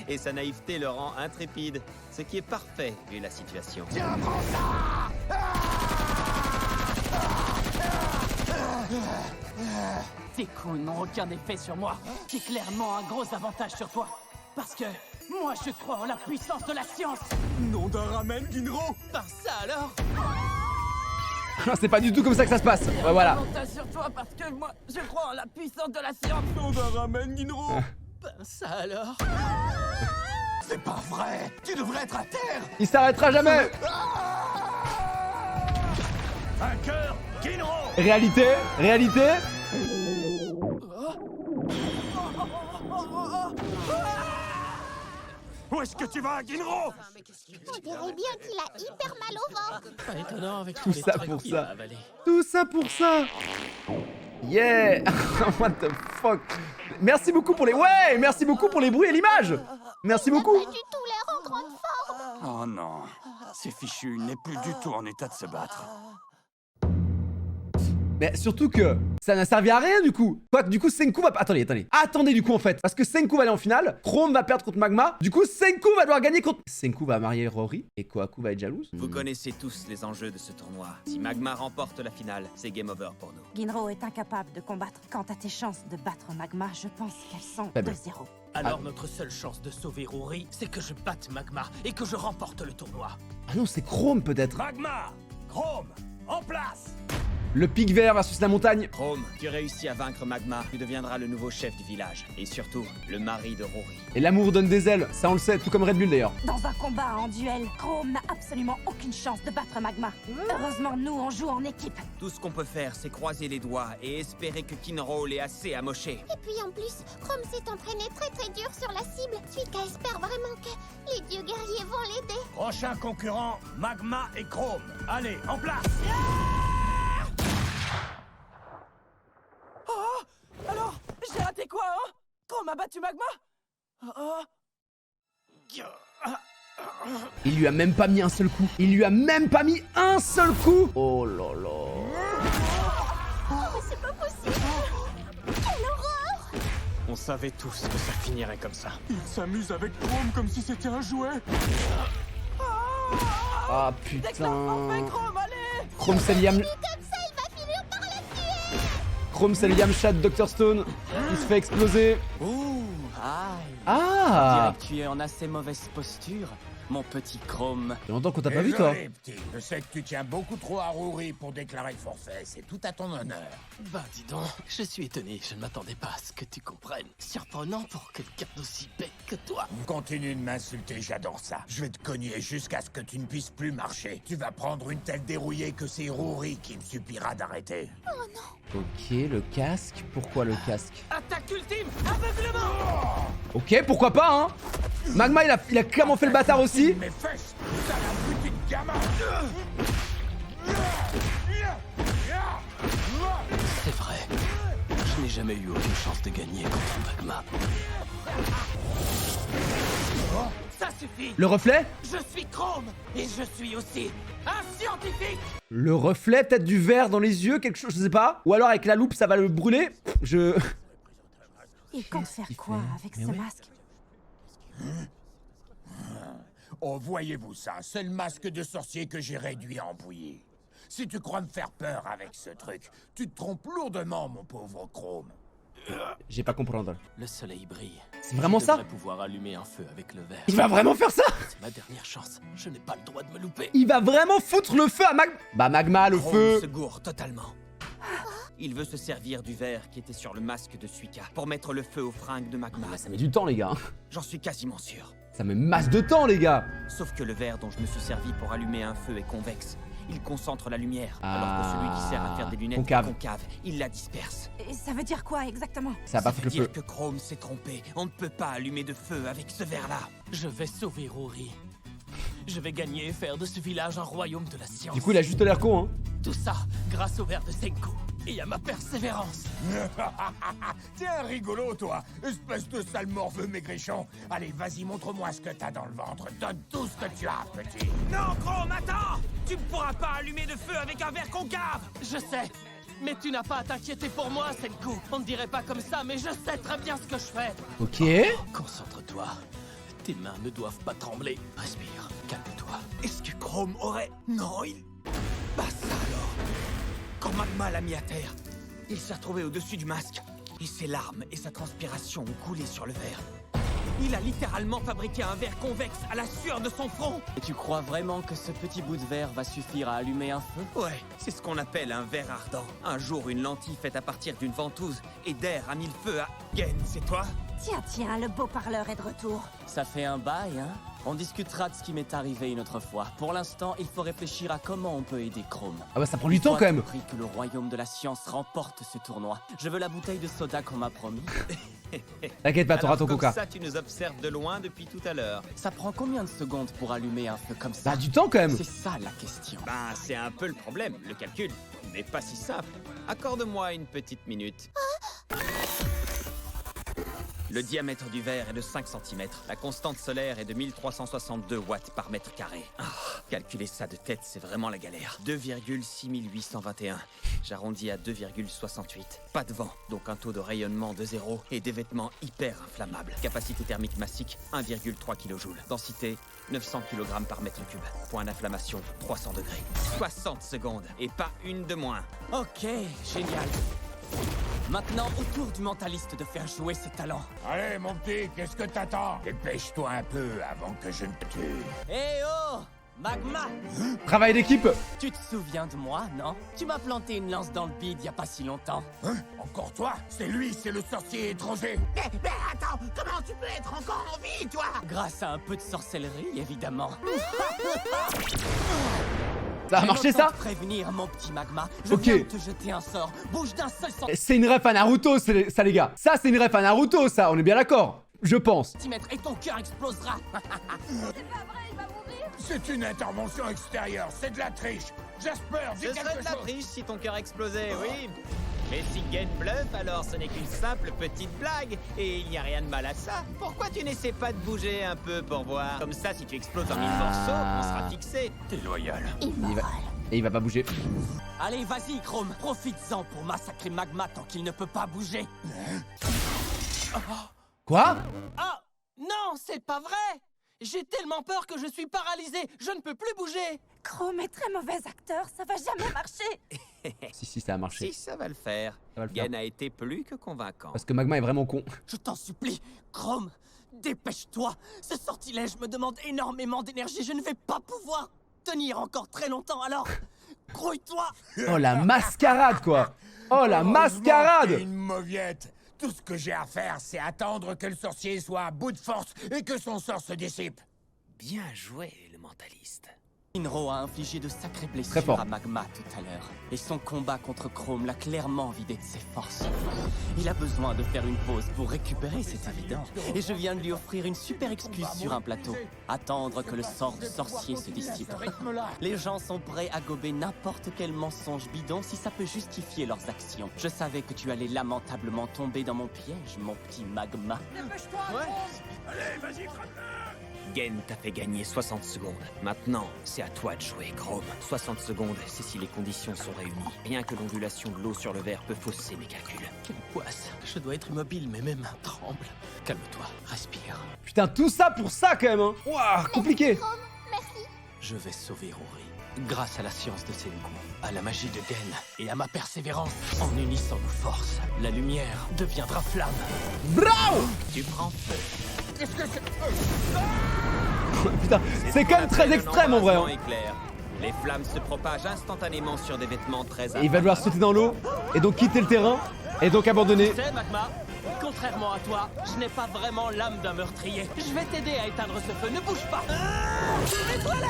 Et sa naïveté le rend intrépide, ce qui est parfait vu la situation. Tiens, prends ça. Tes coups n'ont aucun effet sur moi. J'ai clairement un gros avantage sur toi. Parce que moi, je crois en la puissance de la science. Nom d'un ramen, Ginro. Par ça alors? C'est pas du tout comme ça que ça se passe. Ouais, voilà. Avantage sur toi parce que moi, je crois en la puissance de la science. Nom d'un ramen, Ginro. Ben ça alors? C'est pas vrai. Tu devrais être à terre. Il s'arrêtera jamais. Vainqueur, Ginro. Réalité, réalité. Où est-ce que tu vas, Ginro? On dirait bien qu'il a hyper mal au ventre. Pas étonnant avec Tout tous les ça trucs pour qu'il ça. a avalés. Tout ça pour ça. Yeah. What the fuck. Merci beaucoup pour les... Ouais, merci beaucoup pour les bruits et l'image. Merci beaucoup. Pas du tout l'air en grande forme. Oh non, c'est fichu, il n'est plus du tout en état de se battre. Mais surtout que ça n'a servi à rien du coup. Quoi, du coup Senku va... Attendez du coup en fait. Parce que Senku va aller en finale, Chrome va perdre contre Magma. Du coup Senku va devoir gagner contre... Senku va marier Rory et Kohaku va être jalouse. Vous connaissez tous les enjeux de ce tournoi. Si Magma remporte la finale, c'est game over pour nous. Ginro est incapable de combattre. Quant à tes chances de battre Magma, je pense qu'elles sont Faible. de 0. Alors notre seule chance de sauver Rory, c'est que je batte Magma et que je remporte le tournoi. Ah non, c'est Chrome peut-être. Magma, Chrome, en place. Le pic vert versus la montagne. Chrome, tu réussis à vaincre Magma, tu deviendras le nouveau chef du village. Et surtout, le mari de Rory. Et l'amour donne des ailes, ça on le sait, tout comme Red Bull d'ailleurs. Dans un combat en duel, Chrome n'a absolument aucune chance de battre Magma. Heureusement, nous, on joue en équipe. Tout ce qu'on peut faire, c'est croiser les doigts et espérer que Kinro l'ait assez amoché. Et puis en plus, Chrome s'est entraîné très dur sur la cible. Suika espère vraiment que les dieux guerriers vont l'aider. Prochain concurrent, Magma et Chrome. Allez, en place. Oh, alors, j'ai raté quoi, hein? Chrome a battu Magma? Oh. Il lui a même pas mis un seul coup. Il lui a même pas mis un seul coup. Oh là là. Oh, c'est pas possible. Quelle horreur! On savait tous que ça finirait comme ça. Il s'amuse avec Chrome comme si c'était un jouet. Ah Déclenche-moi, fais putain. Chrome, allez! Chrome c'est Liam. Comme ça, il va finir par la tuer. Chrome c'est Liam Chat Dr Stone. Il se fait exploser. Ouh, aïe. Ah. Dirais que tu es en assez mauvaise posture, mon petit Chrome. Ça fait longtemps qu'on t'a pas vu toi. Désolé, petit. Je sais que tu tiens beaucoup trop à Rory pour déclarer forfait. C'est tout à ton honneur. Bah dis donc, je suis étonné, je ne m'attendais pas à ce que tu comprennes. Surprenant pour quelqu'un d'aussi bête que toi. Continue de m'insulter, j'adore ça. Je vais te cogner jusqu'à ce que tu ne puisses plus marcher. Tu vas prendre une telle dérouillée que c'est Rory qui me suppliera d'arrêter. Oh non. Ok, le casque. Pourquoi le casque? Attaque ultime! Aveuglement! Ok, pourquoi pas hein. Magma il a clairement fait le bâtard aussi. Mes fesses, ça la petite gamin. C'est vrai, je n'ai jamais eu aucune chance de gagner contre Magma. Ça suffit. Le reflet? Je suis Chrome et je suis aussi un scientifique. Le reflet, peut-être du verre dans les yeux, quelque chose, je sais pas. Ou alors avec la loupe, ça va le brûler. Je... Il compte faire quoi avec ce masque? Oh, voyez-vous ça, c'est le masque de sorcier que j'ai réduit en bouillie. Si tu crois me faire peur avec ce truc, tu te trompes lourdement, mon pauvre Chrome. J'ai pas comprendre. Le soleil brille. C'est vraiment ça? Je devrais pouvoir allumer un feu avec le verre. Il va vraiment faire ça? C'est ma dernière chance. Je n'ai pas le droit de me louper. Il va vraiment foutre le feu à Magma? Bah Magma, le Chrome feu. se gourre totalement. Il veut se servir du verre qui était sur le masque de Suika pour mettre le feu aux fringues de Magma. Bah, ça met du temps, les gars. J'en suis quasiment sûr. Ça met masse de temps, les gars. Sauf que le verre dont je me suis servi pour allumer un feu est convexe. Il concentre la lumière, alors que celui qui sert à faire des lunettes concave. est concave. Il la disperse. Et ça veut dire quoi exactement? Ça va pas veut foutre le dire feu. que Chrome s'est trompé. On ne peut pas allumer de feu avec ce verre-là. Je vais sauver Rory. Je vais gagner et faire de ce village un royaume de la science. Du coup, il a juste l'air con, hein. Tout ça grâce au verre de Senku et à ma persévérance. Tiens, rigolo, toi, espèce de sale morveux maigrichon. Allez, vas-y, montre-moi ce que t'as dans le ventre. Donne tout ce que tu as, petit. Non, Chrome, attends! Tu ne pourras pas allumer de feu avec un verre concave! Je sais, mais tu n'as pas à t'inquiéter pour moi, Senku. On ne dirait pas comme ça, mais je sais très bien ce que je fais. Ok. Concentre-toi. Tes mains ne doivent pas trembler. Respire, calme-toi. Est-ce que Chrome aurait... Non, il... Bah ça alors! Quand Magma l'a mis à terre, il s'est retrouvé au-dessus du masque. Et ses larmes et sa transpiration ont coulé sur le verre. Il a littéralement fabriqué un verre convexe à la sueur de son front. Et tu crois vraiment que ce petit bout de verre va suffire à allumer un feu? Ouais, c'est ce qu'on appelle un verre ardent. Un jour, une lentille faite à partir d'une ventouse et d'air a mis le feu à... Gen, c'est toi? Tiens, le beau parleur est de retour. Ça fait un bail, hein? On discutera de ce qui m'est arrivé une autre fois. Pour l'instant, il faut réfléchir à comment on peut aider Chrome. Ah bah ça prend du temps quand même. Prie que le royaume de la science remporte ce tournoi. Je veux la bouteille de soda qu'on m'a promis. T'inquiète pas, t'auras ton comme coca. ça, tu nous observes de loin depuis tout à l'heure. Ça prend combien de secondes pour allumer un feu comme ça? Bah du temps quand même. C'est ça la question. Ben, c'est un peu le problème. Le calcul n'est pas si simple. Accorde-moi une petite minute. Le diamètre du verre est de 5 cm. La constante solaire est de 1362 watts par mètre carré. Calculer ça de tête, c'est vraiment la galère. 2,6821. J'arrondis à 2,68. Pas de vent, donc un taux de rayonnement de 0 et des vêtements hyper inflammables. Capacité thermique massique, 1,3 kJ. Densité, 900 kg par mètre cube. Point d'inflammation, 300 degrés. 60 secondes, et pas une de moins. Ok, génial. Maintenant, au tour du mentaliste de faire jouer ses talents. Allez, mon petit, qu'est-ce que t'attends? Dépêche-toi un peu avant que je ne te tue. Eh oh! Magma! Travail d'équipe. Tu te souviens de moi, non? Tu m'as planté une lance dans le bide il y a pas si longtemps. Hein? Encore toi? C'est lui, c'est le sorcier étranger. Mais attends, comment tu peux être encore en vie, toi? Grâce à un peu de sorcellerie, évidemment. Ça a marché ça? Prévenir mon petit Magma. Je Ok. viens de te jeter un sort. Bouge d'un seul C'est une ref à Naruto, ça les gars. Ça c'est une ref à Naruto, ça. On est bien d'accord. Je pense. centimètre et ton cœur explosera. C'est une intervention extérieure, c'est de la triche. Jasper, dis Ce serait quelque de la chose. triche si ton cœur explosait, oui. Mais si Gen bluffe, alors ce n'est qu'une simple petite blague. Et il n'y a rien de mal à ça. Pourquoi tu n'essaies pas de bouger un peu pour voir? Comme ça, si tu exploses en 1000 morceaux, on sera fixé. T'es loyal. Et il va pas bouger. Allez, vas-y, Chrome. Profites-en pour massacrer Magma tant qu'il ne peut pas bouger. Quoi? Ah! Non, c'est pas vrai! J'ai tellement peur que je suis paralysé. Je ne peux plus bouger. Chrome est très mauvais acteur, ça va jamais marcher. Si, ça a marché. Si, ça va le faire. Ça va le faire. Gen a été plus que convaincant. Parce que Magma est vraiment con. Je t'en supplie, Chrome, dépêche-toi. Ce sortilège me demande énormément d'énergie. Je ne vais pas pouvoir tenir encore très longtemps, alors grouille-toi. Oh la mascarade quoi. Oh la mascarade. Une mauviette. Tout ce que j'ai à faire, c'est attendre que le sorcier soit à bout de force et que son sort se dissipe. Bien joué, le mentaliste. Ginro a infligé de sacrées Très blessures fort. à Magma tout à l'heure. Et son combat contre Chrome l'a clairement vidé de ses forces. Il a besoin de faire une pause pour récupérer, c'est évident. Et je viens de lui offrir une super excuse sur un plateau. Attendre que le sort du sorcier se dissipe. Les gens sont prêts à gober n'importe quel mensonge bidon si ça peut justifier leurs actions. Je savais que tu allais lamentablement tomber dans mon piège, mon petit Magma. Allez, vas-y, crame-le! Gen t'a fait gagner 60 secondes. Maintenant, c'est à toi de jouer, Chrome. 60 secondes, c'est si les conditions sont réunies. Rien que l'ondulation de l'eau sur le verre peut fausser mes calculs. Quelle poisse. Je dois être immobile, mais mes mains tremblent. Calme-toi, respire. Putain, tout ça pour ça quand même, hein. Ouah, compliqué. Je vais sauver Rory. Grâce à la science de Senku, à la magie de Gen et à ma persévérance, en unissant nos forces, la lumière deviendra flamme. Bravo. Tu prends feu. Qu'est-ce que c'est? Putain, c'est quand même très extrême en vrai. Hein. Éclair. Les flammes se propagent instantanément sur des vêtements très Et il va devoir sauter dans l'eau et donc quitter le terrain et donc abandonner. Tu sais, Magma, contrairement à toi, je n'ai pas vraiment l'âme d'un meurtrier. Je vais t'aider à éteindre ce feu, ne bouge pas. Mets-toi là.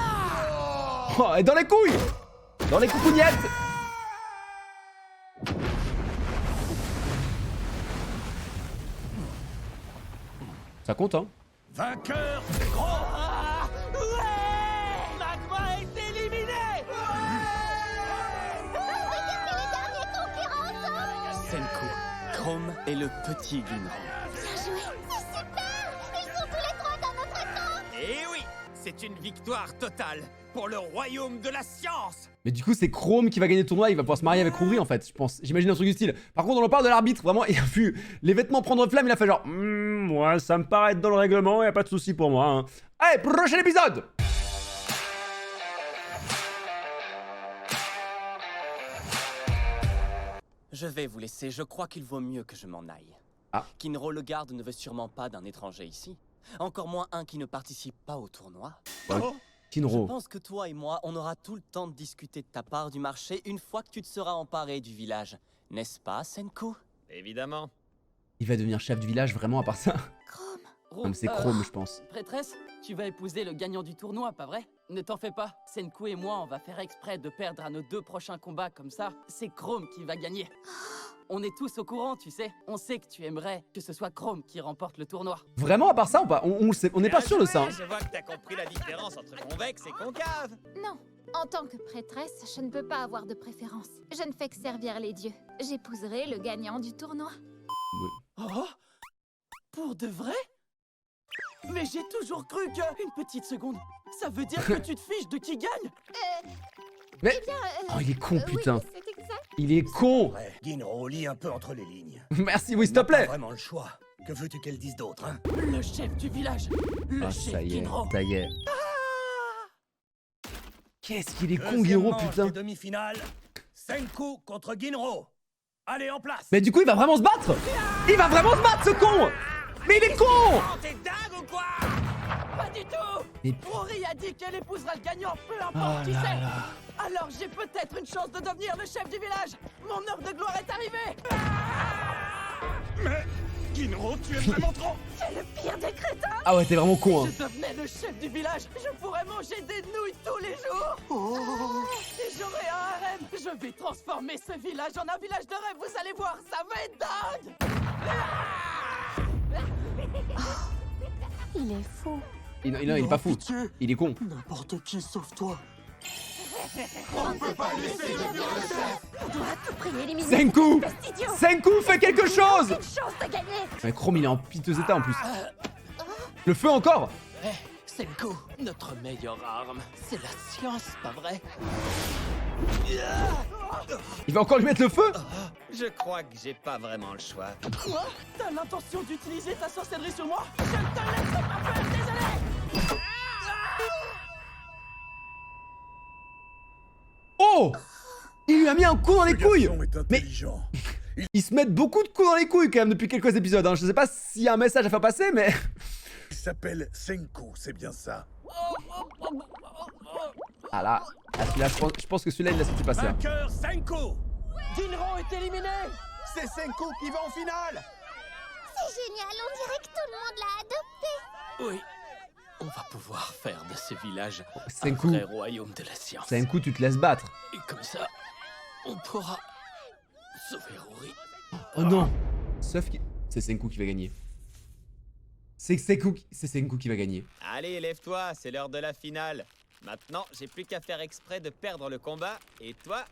Oh, et dans les couilles. Dans les coucougnettes. Ça compte, hein. Vainqueur Gros. Ah, ouais. Magma est éliminé. Senku, Chrome et le petit Ginro. Bien joué. C'est super. Ils sont tous les trois dans notre camp. Eh oui, c'est une victoire totale pour le royaume de la science. Mais du coup, c'est Chrome qui va gagner le tournoi, il va pouvoir se marier avec Rory en fait, je pense. J'imagine un truc du style. Par contre, on en parle de l'arbitre, vraiment, il a vu les vêtements prendre flamme, il a fait genre ouais, ça me paraît être dans le règlement, y a pas de souci pour moi. Hein. Allez, prochain épisode. Je vais vous laisser, je crois qu'il vaut mieux que je m'en aille. Ah. Kinro le garde ne veut sûrement pas d'un étranger ici. Encore moins un qui ne participe pas au tournoi. Ouais. Je Kinro. pense que toi et moi, on aura tout le temps de discuter de ta part du marché une fois que tu te seras emparé du village. N'est-ce pas, Senku? Évidemment. Il va devenir chef du village vraiment à part ça. Chrome. Non mais c'est Chrome je pense. Prêtresse, tu vas épouser le gagnant du tournoi, pas vrai? Ne t'en fais pas, Senku et moi, on va faire exprès de perdre à nos 2 prochains combats, comme ça, c'est Chrome qui va gagner. On est tous au courant, tu sais. On sait que tu aimerais que ce soit Chrome qui remporte le tournoi. Vraiment à part ça ou pas? On le sait, on n'est pas sûr de ça. Hein. Je vois que t'as compris la différence entre convexe et concave. Non. En tant que prêtresse, je ne peux pas avoir de préférence. Je ne fais que servir les dieux. J'épouserai le gagnant du tournoi. Oh? Pour de vrai? Mais j'ai toujours cru que... Une petite seconde. Ça veut dire que tu te fiches de qui gagne? Mais... Eh bien, Oh il est con putain. Oui, c'est exact. Il est con. Ouais, Ginro, lis un peu entre les lignes. Merci, oui s'il te Pas plaît. vraiment le choix. Que veux-tu qu'elle dise d'autre, hein? Le chef du village. Le Ah chef ça y est, Ginro. ça y est. Qu'est-ce qu'il est con Deuxième Ginro manche putain. des demi-finales. Senku contre Ginro. Allez, en place. Mais du coup il va vraiment se battre. Il va vraiment se battre ce con. Mais il est con. Oh, t'es dingue ou quoi? Pas du tout. Mais- Rory a dit qu'elle épousera le gagnant, peu importe Oh qui là c'est. là. Alors j'ai peut-être une chance de devenir le chef du village. Mon heure de gloire est arrivée. Mais Ginro, tu es vraiment trop... C'est le pire des crétins. Ah ouais t'es vraiment con hein. Je devenais le chef du village, je pourrais manger des nouilles tous les jours. Et j'aurai un harem. Je vais transformer ce village en un village de rêve, vous allez voir, ça va être dingue. Il est fou. Il est pas fou. Il est con. N'importe qui sauf toi. On doit à tout prix éliminer Senku. cet idiot. Senku fait quelque chose. Une chance de gagner. Mais Chrome il est en piteux état en plus. Le feu encore. Senku, notre meilleure arme, c'est la science, pas vrai? Il va encore lui mettre le feu. Je crois que j'ai pas vraiment le choix. Quoi? T'as l'intention d'utiliser ta sorcellerie sur moi? Je ne te laisserai pas faire, désolé. Oh. Il lui a mis un coup dans les couilles. est Mais- intelligent. Ils se mettent beaucoup de coups dans les couilles quand même depuis quelques épisodes. Hein. Je sais pas s'il y a un message à faire passer mais... Il s'appelle Senku, c'est bien ça. Ah là, celui-là, je pense que celui-là il l'a senti passer. Hein. Vainqueur Senku. Ginro est éliminé. C'est Senku qui va en finale. C'est génial, on dirait que tout le monde l'a adopté. Oui, On va pouvoir faire de ce village un Senku, vrai royaume de la science. Senku, tu te laisses battre. Et comme ça, on pourra sauver Rory. Oh non. Sauf que c'est Senku qui va gagner. C'est Senku qui va gagner. Allez, lève-toi, c'est l'heure de la finale. Maintenant, j'ai plus qu'à faire exprès de perdre le combat, et toi,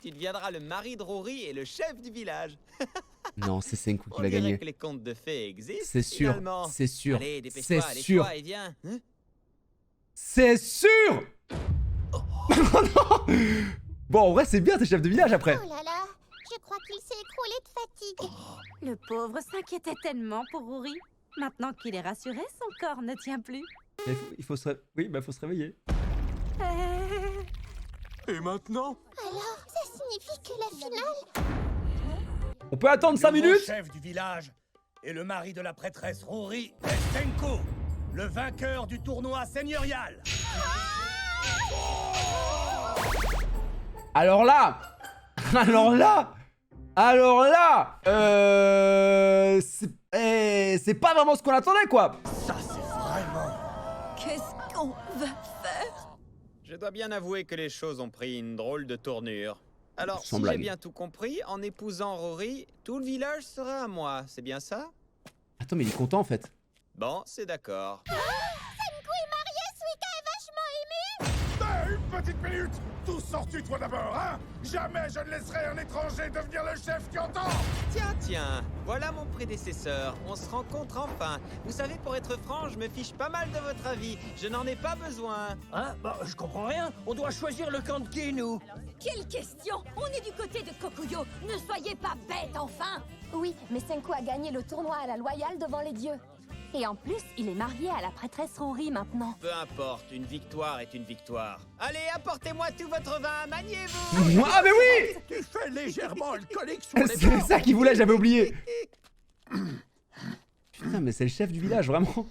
tu deviendras le mari de Rory et le chef du village. Non, c'est Senku qui On va dirait gagner. que les contes de fées existent. C'est sûr, finalement. c'est sûr, Allez, dépêche-toi, c'est sûr. allez-toi et viens. Hein? C'est sûr. Oh non. Bon, en vrai, c'est bien, t'es chef de village après. Oh là là, je crois qu'il s'est écroulé de fatigue. Le pauvre s'inquiétait tellement pour Rory. Maintenant qu'il est rassuré, son corps ne tient plus. Il faut se oui, bah faut se réveiller. Et maintenant? Alors, ça signifie que la finale... On peut attendre 5 Le nouveau minutes? chef du village et le mari de la prêtresse Rory est Senku, le vainqueur du tournoi seigneurial. Alors là, c'est pas vraiment ce qu'on attendait, quoi. Ça, c'est vraiment... Qu'est-ce qu'on va faire? Je dois bien avouer que les choses ont pris une drôle de tournure. Alors, Sans si j'ai blague. bien tout compris, en épousant Rory, tout le village sera à moi, c'est bien ça? Attends, mais il est content en fait. Bon, c'est d'accord. Senku est marié, Suika est vachement ému. Une petite minute! Tous sortis, toi d'abord, hein? Jamais je ne laisserai un étranger devenir le chef qui entend! Tiens, voilà mon prédécesseur, on se rencontre enfin. Vous savez, pour être franc, je me fiche pas mal de votre avis, je n'en ai pas besoin. Hein? Bah, je comprends rien. On doit choisir le camp de qui, nous? Quelle question? On est du côté de Kokuyo. Ne soyez pas bête, enfin! Oui, mais Senku a gagné le tournoi à la loyale devant les dieux. Et en plus, il est marié à la prêtresse Rory maintenant. Peu importe, une victoire est une victoire. Allez, apportez-moi tout votre vin, maniez-vous. Ah mais oui. Tu fais légèrement alcoolique sur les C'est ça qu'il voulait, j'avais oublié. Putain, mais c'est le chef du village, vraiment.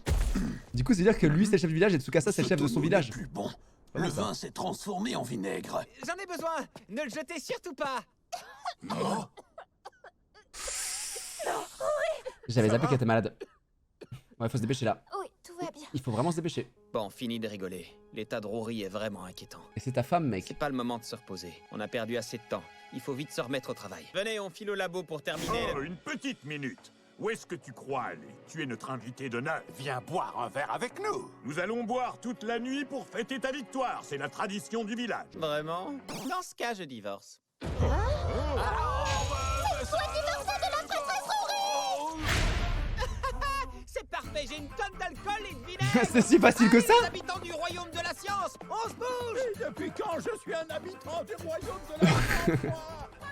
Du coup, c'est dire que lui, c'est le chef du village et Tsukasa, c'est le chef de son village. Plus bon. Le vin s'est transformé en vinaigre. J'en ai besoin, ne le jetez surtout pas. Non. J'avais zappé qu'elle était malade. Ouais, faut se dépêcher là. Oui, tout va bien. Il faut vraiment se dépêcher. Bon, fini de rigoler. L'état de Rory est vraiment inquiétant. Et c'est ta femme, mec. C'est pas le moment de se reposer. On a perdu assez de temps. Il faut vite se remettre au travail. Venez, on file au labo pour terminer. Oh, une petite minute! Où est-ce que tu crois aller? Tu es notre invité d'honneur. Viens boire un verre avec nous. Nous allons boire toute la nuit pour fêter ta victoire. C'est la tradition du village. Vraiment? Dans ce cas, je divorce. C'est parfait, j'ai une tonne d'alcool et de vinaigre. C'est si facile que ça? Les habitants du royaume de la science, on se bouge. Et depuis quand je suis un habitant du royaume de la science?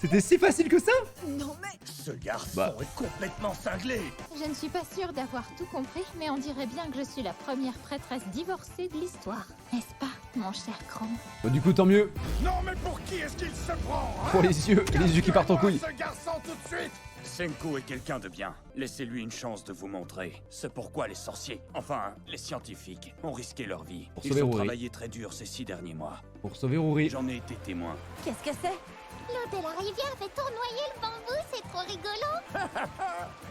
C'était si facile que ça? Non mais... Ce garçon Bah. est complètement cinglé. Je ne suis pas sûre d'avoir tout compris, mais on dirait bien que je suis la première prêtresse divorcée de l'histoire. N'est-ce pas, mon cher Chrome? Bon, du coup, tant mieux. Non, mais pour qui est-ce qu'il se prend, hein? Pour les yeux qui partent en couille. Ce garçon tout de suite! Senku est quelqu'un de bien. Laissez-lui une chance de vous montrer. C'est pourquoi les sorciers, enfin les scientifiques, ont risqué leur vie. Pour Ils sauver ont Rory. travaillé très dur ces 6 derniers mois. Pour sauver Rory. J'en ai été témoin. Qu'est-ce que c'est? L'eau de la rivière fait tournoyer le bambou, c'est trop rigolo.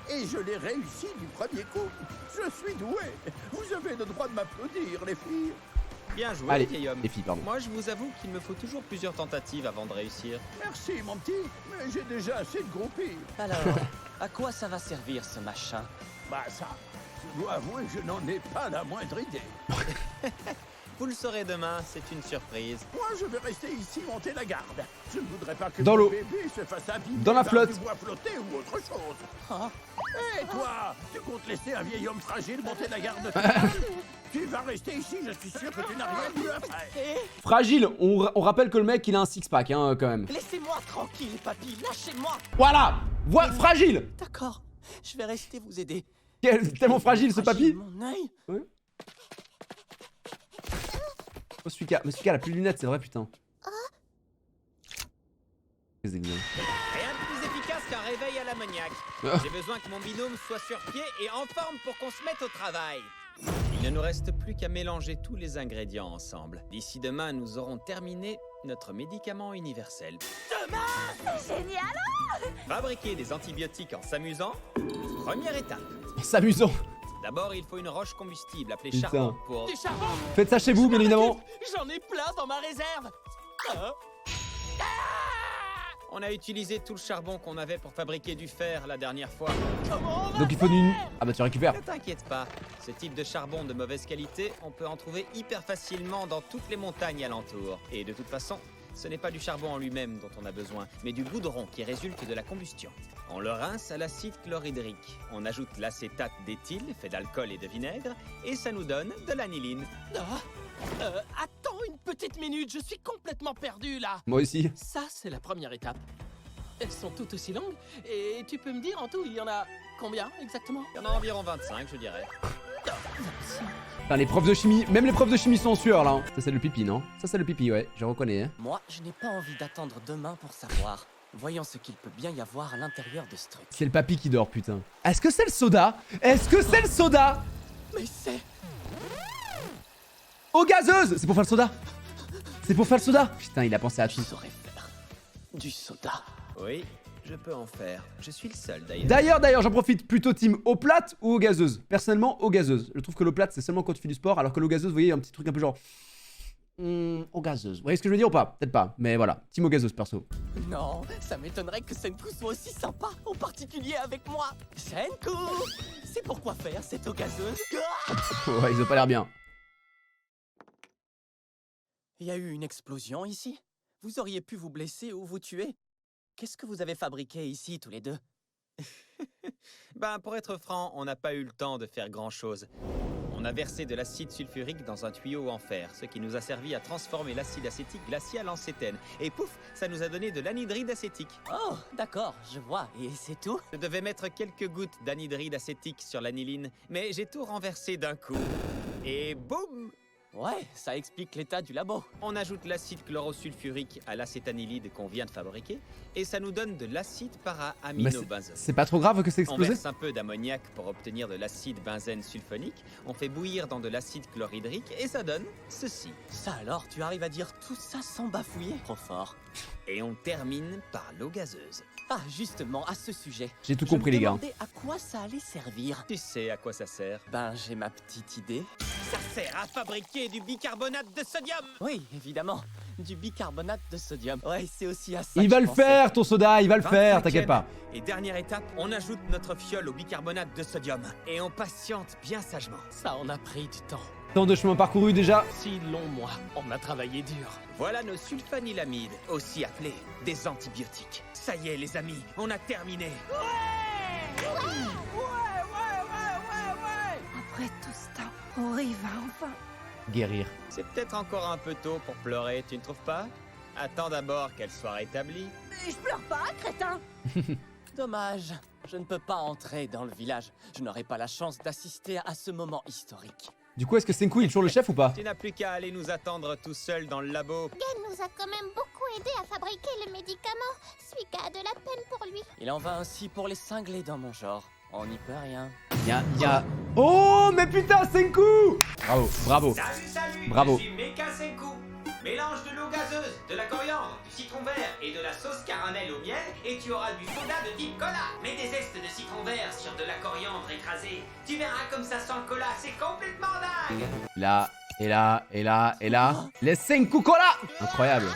Et je l'ai réussi du premier coup. Je suis doué. Vous avez le droit de m'applaudir, les filles. Bien joué, Allez, vieil homme. les filles, pardon. Moi, je vous avoue qu'il me faut toujours plusieurs tentatives avant de réussir. Merci, mon petit. Mais j'ai déjà assez de groupies. Alors, à quoi ça va servir ce machin? Bah ça, je dois avouer que je n'en ai pas la moindre idée. Vous le saurez demain, c'est une surprise. Moi, je vais rester ici monter la garde. Je ne voudrais pas que Dans mon l'eau. bébé se fasse abîmer Dans la par flotte. du bois flotté ou autre chose. Ah. Et toi, tu comptes laisser un vieil homme fragile monter la garde? Tu vas rester ici, je suis sûr que tu n'as rien de mieux à faire. Fragile, on rappelle que le mec, il a un six-pack, hein, quand même. Laissez-moi tranquille, papy, lâchez-moi. Voilà. Fragile. D'accord, je vais rester vous aider. Tellement fragile, ce papy. Mon œil. Ouais. Oh, mais celui-là, a plus de lunettes, c'est vrai, putain. Qu'est-ce que c'est? Rien de plus efficace qu'un réveil à l'ammoniac. J'ai besoin que mon binôme soit sur pied et en forme pour qu'on se mette au travail. Il ne nous reste plus qu'à mélanger tous les ingrédients ensemble. D'ici demain, nous aurons terminé notre médicament universel. Génial! Fabriquer des antibiotiques en s'amusant, première étape. En s'amusant. D'abord, il faut une roche combustible appelée Putain. charbon pour... Du charbon. Faites ça chez vous, bien évidemment. J'en ai plein dans ma réserve. On a utilisé tout le charbon qu'on avait pour fabriquer du fer la dernière fois. Comment on va Donc il faut une... Ah bah tu récupères. Ne t'inquiète pas, ce type de charbon de mauvaise qualité, on peut en trouver hyper facilement dans toutes les montagnes alentours. Et de toute façon, ce n'est pas du charbon en lui-même dont on a besoin, mais du goudron qui résulte de la combustion. On le rince à l'acide chlorhydrique. On ajoute l'acétate d'éthyle, fait d'alcool et de vinaigre, et ça nous donne de l'aniline. Attends une petite minute, je suis complètement perdu là. Moi aussi. Ça, c'est la première étape. Elles sont toutes aussi longues, et tu peux me dire en tout, il y en a combien exactement? Il y en a environ 25, je dirais. Putain, les profs de chimie, même les profs de chimie sont en sueur là. Ça c'est le pipi, non? Ça c'est le pipi, ouais, je reconnais. Hein. Moi, je n'ai pas envie d'attendre demain pour savoir. Voyons ce qu'il peut bien y avoir à l'intérieur de ce truc. C'est le papy qui dort, putain. Est-ce que c'est le soda? Est-ce que c'est le soda? Mais c'est... Eau gazeuse! C'est pour faire le soda. C'est pour faire le soda. Putain, il a pensé à Je tout. saurais faire du soda. Oui, je peux en faire. Je suis le seul d'ailleurs. D'ailleurs, j'en profite. Plutôt team eau plate ou eau gazeuse? Personnellement, eau gazeuse. Je trouve que l'eau plate, c'est seulement quand tu fais du sport, alors que l'eau gazeuse, vous voyez, un petit truc un peu genre... eau gazeuse. Vous voyez ce que je veux dire ou pas? Peut-être pas, mais voilà. Team eau gazeuse, perso. Non, ça m'étonnerait que Senku soit aussi sympa, en particulier avec moi. Senku, c'est pour quoi faire cette eau gazeuse? Ouais, ils ont pas l'air bien. Il y a eu une explosion ici? Vous auriez pu vous blesser ou vous tuer? Qu'est-ce que vous avez fabriqué ici, tous les deux? Ben, pour être franc, on n'a pas eu le temps de faire grand-chose. On a versé de l'acide sulfurique dans un tuyau en fer, ce qui nous a servi à transformer l'acide acétique glacial en cétène. Et pouf, ça nous a donné de l'anhydride acétique. Oh, d'accord, je vois. Et c'est tout? Je devais mettre quelques gouttes d'anhydride acétique sur l'aniline, mais j'ai tout renversé d'un coup. Et boum! Ouais, ça explique l'état du labo. On ajoute l'acide chlorosulfurique à l'acétanilide qu'on vient de fabriquer, et ça nous donne de l'acide Mais para-aminobenzone. c'est pas trop grave que c'est On explosé? verse un peu d'ammoniac pour obtenir de l'acide benzène sulfonique, on fait bouillir dans de l'acide chlorhydrique, et ça donne ceci. Ça alors, tu arrives à dire tout ça sans bafouiller? Trop fort. Et on termine par l'eau gazeuse. Ah, justement, à ce sujet. J'ai tout compris, les gars. Je me demandais à quoi ça allait servir. Tu sais à quoi ça sert? Ben, j'ai ma petite idée. Ça sert à fabriquer du bicarbonate de sodium! Oui, évidemment. Du bicarbonate de sodium. Ouais, c'est aussi à ça Il que va je le pensais. faire, ton soda, il va le faire, 25e. t'inquiète pas. Et dernière étape, on ajoute notre fiole au bicarbonate de sodium. Et on patiente bien sagement. Ça en a pris du temps. Tant de chemin parcouru déjà. Si long mois, on a travaillé dur. Voilà nos sulfanilamides, aussi appelés des antibiotiques. Ça y est les amis, on a terminé. Après tout ce temps, Rory va enfin... Guérir. C'est peut-être encore un peu tôt pour pleurer, tu ne trouves pas? Attends d'abord qu'elle soit rétablie. Mais je pleure pas, crétin! Dommage. Je ne peux pas entrer dans le village. Je n'aurai pas la chance d'assister à ce moment historique. Du coup, est-ce que Senku il est toujours le chef ou pas? Tu n'as plus qu'à aller nous attendre tout seul dans le labo. Gen nous a quand même beaucoup aidé à fabriquer le médicament. Suika a de la peine pour lui. Il en va ainsi pour les cinglés dans mon genre. On n'y peut rien. Y'a... Oh, mais putain, Senku! Bravo, bravo. Salut, Bravo. je suis Mecha Senku. Mélange de l'eau gazeuse, de la coriandre, du citron vert et de la sauce caramel au miel et tu auras du soda de type cola. Mets des zestes de citron vert sur de la coriandre écrasée. Tu verras comme ça sent le cola, c'est complètement dingue. Là, et là, et là, et là. Les Senku Cola! Incroyable.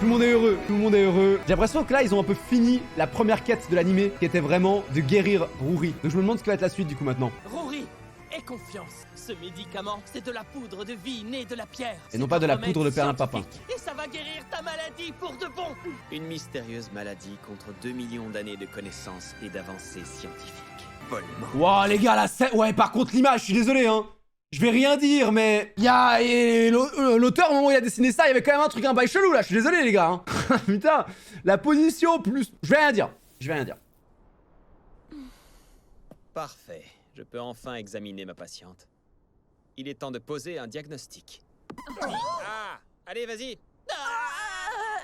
Tout le monde est heureux, tout le monde est heureux. J'ai l'impression que là, ils ont un peu fini la première quête de l'animé, qui était vraiment de guérir Rory. Donc je me demande ce que va être la suite du coup maintenant. Rory, aie confiance. Ce médicament, c'est de la poudre de vie née de la pierre. Et non pas de la poudre de perlimpinpin. Et ça va guérir ta maladie pour de bon. Une mystérieuse maladie contre 2 millions d'années de connaissances et d'avancées scientifiques. Follement. Wow, les gars, la scène... Ouais, par contre, l'image, je suis désolé, hein. Je vais rien dire, mais... L'auteur, au moment où il a dessiné ça, il y avait quand même un truc, un bail chelou, là. Je suis désolé, les gars, hein. Putain, la position plus... Je vais rien dire. Je vais rien dire. Parfait. Je peux enfin examiner ma patiente. Il est temps de poser un diagnostic. Ah! Allez, vas-y!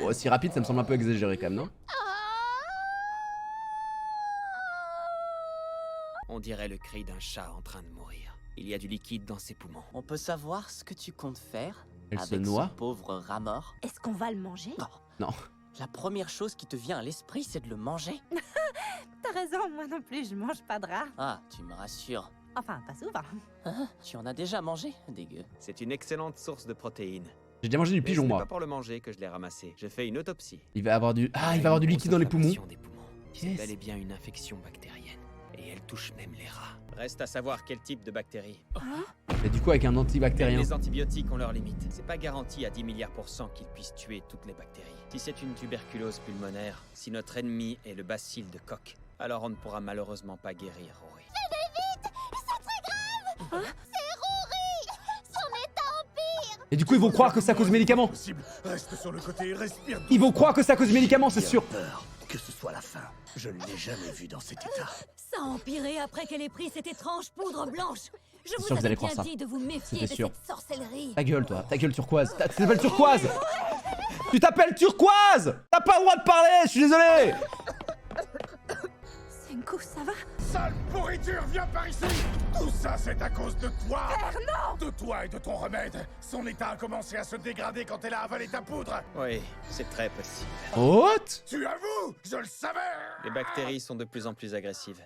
Oh, aussi rapide, ça me semble un peu exagéré quand même, non? On dirait le cri d'un chat en train de mourir. Il y a du liquide dans ses poumons. On peut savoir ce que tu comptes faire Elle se avec noie? ce pauvre rat mort? Est-ce qu'on va le manger? Non. La première chose qui te vient à l'esprit, c'est de le manger? T'as raison, moi non plus, je mange pas de rat. Ah, tu me rassures. Enfin, pas souvent. Hein? Tu en as déjà mangé? Dégueu. C'est une excellente source de protéines. J'ai déjà mangé du Mais pigeon, ce n'est moi. pas pour le manger que je l'ai ramassé. J'ai fait une autopsie. Il va avoir du... Ah, il va avoir du liquide dans les poumons. Des poumons. C'est bel et bien une infection bactérienne. Et elle touche même les rats. Reste à savoir quel type de bactérie. Et du coup, avec un antibactérien. Les antibiotiques ont leurs limites. C'est pas garanti à 10 milliards % qu'ils puissent tuer toutes les bactéries. Si c'est une tuberculose pulmonaire, si notre ennemi est le bacille de Koch, alors on ne pourra malheureusement pas guérir Rory. Et du coup, ils vont croire que c'est à cause des médicaments. Reste sur le côté et respire. Ils vont croire que c'est à cause des médicaments, c'est sûr. Peur que ce soit la fin. Je ne l'ai jamais vu dans cet état. Ça a empiré après qu'elle ait pris cette étrange poudre blanche. Je sûr que vous vous allez avais croire bien ça. dit de vous méfier C'était de sûr. cette sorcellerie. Ta gueule, toi. Ta gueule, turquoise. Tu t'appelles turquoise. Tu t'appelles turquoise. T'as pas le droit de parler, je suis désolé. Senku, ça va? Sale pourriture, viens par ici! Tout ça, c'est à cause de toi! Père, non! De toi et de ton remède! Son état a commencé à se dégrader quand elle a avalé ta poudre! Oui, c'est très possible. What? Tu avoues! Je le savais! Les bactéries sont de plus en plus agressives.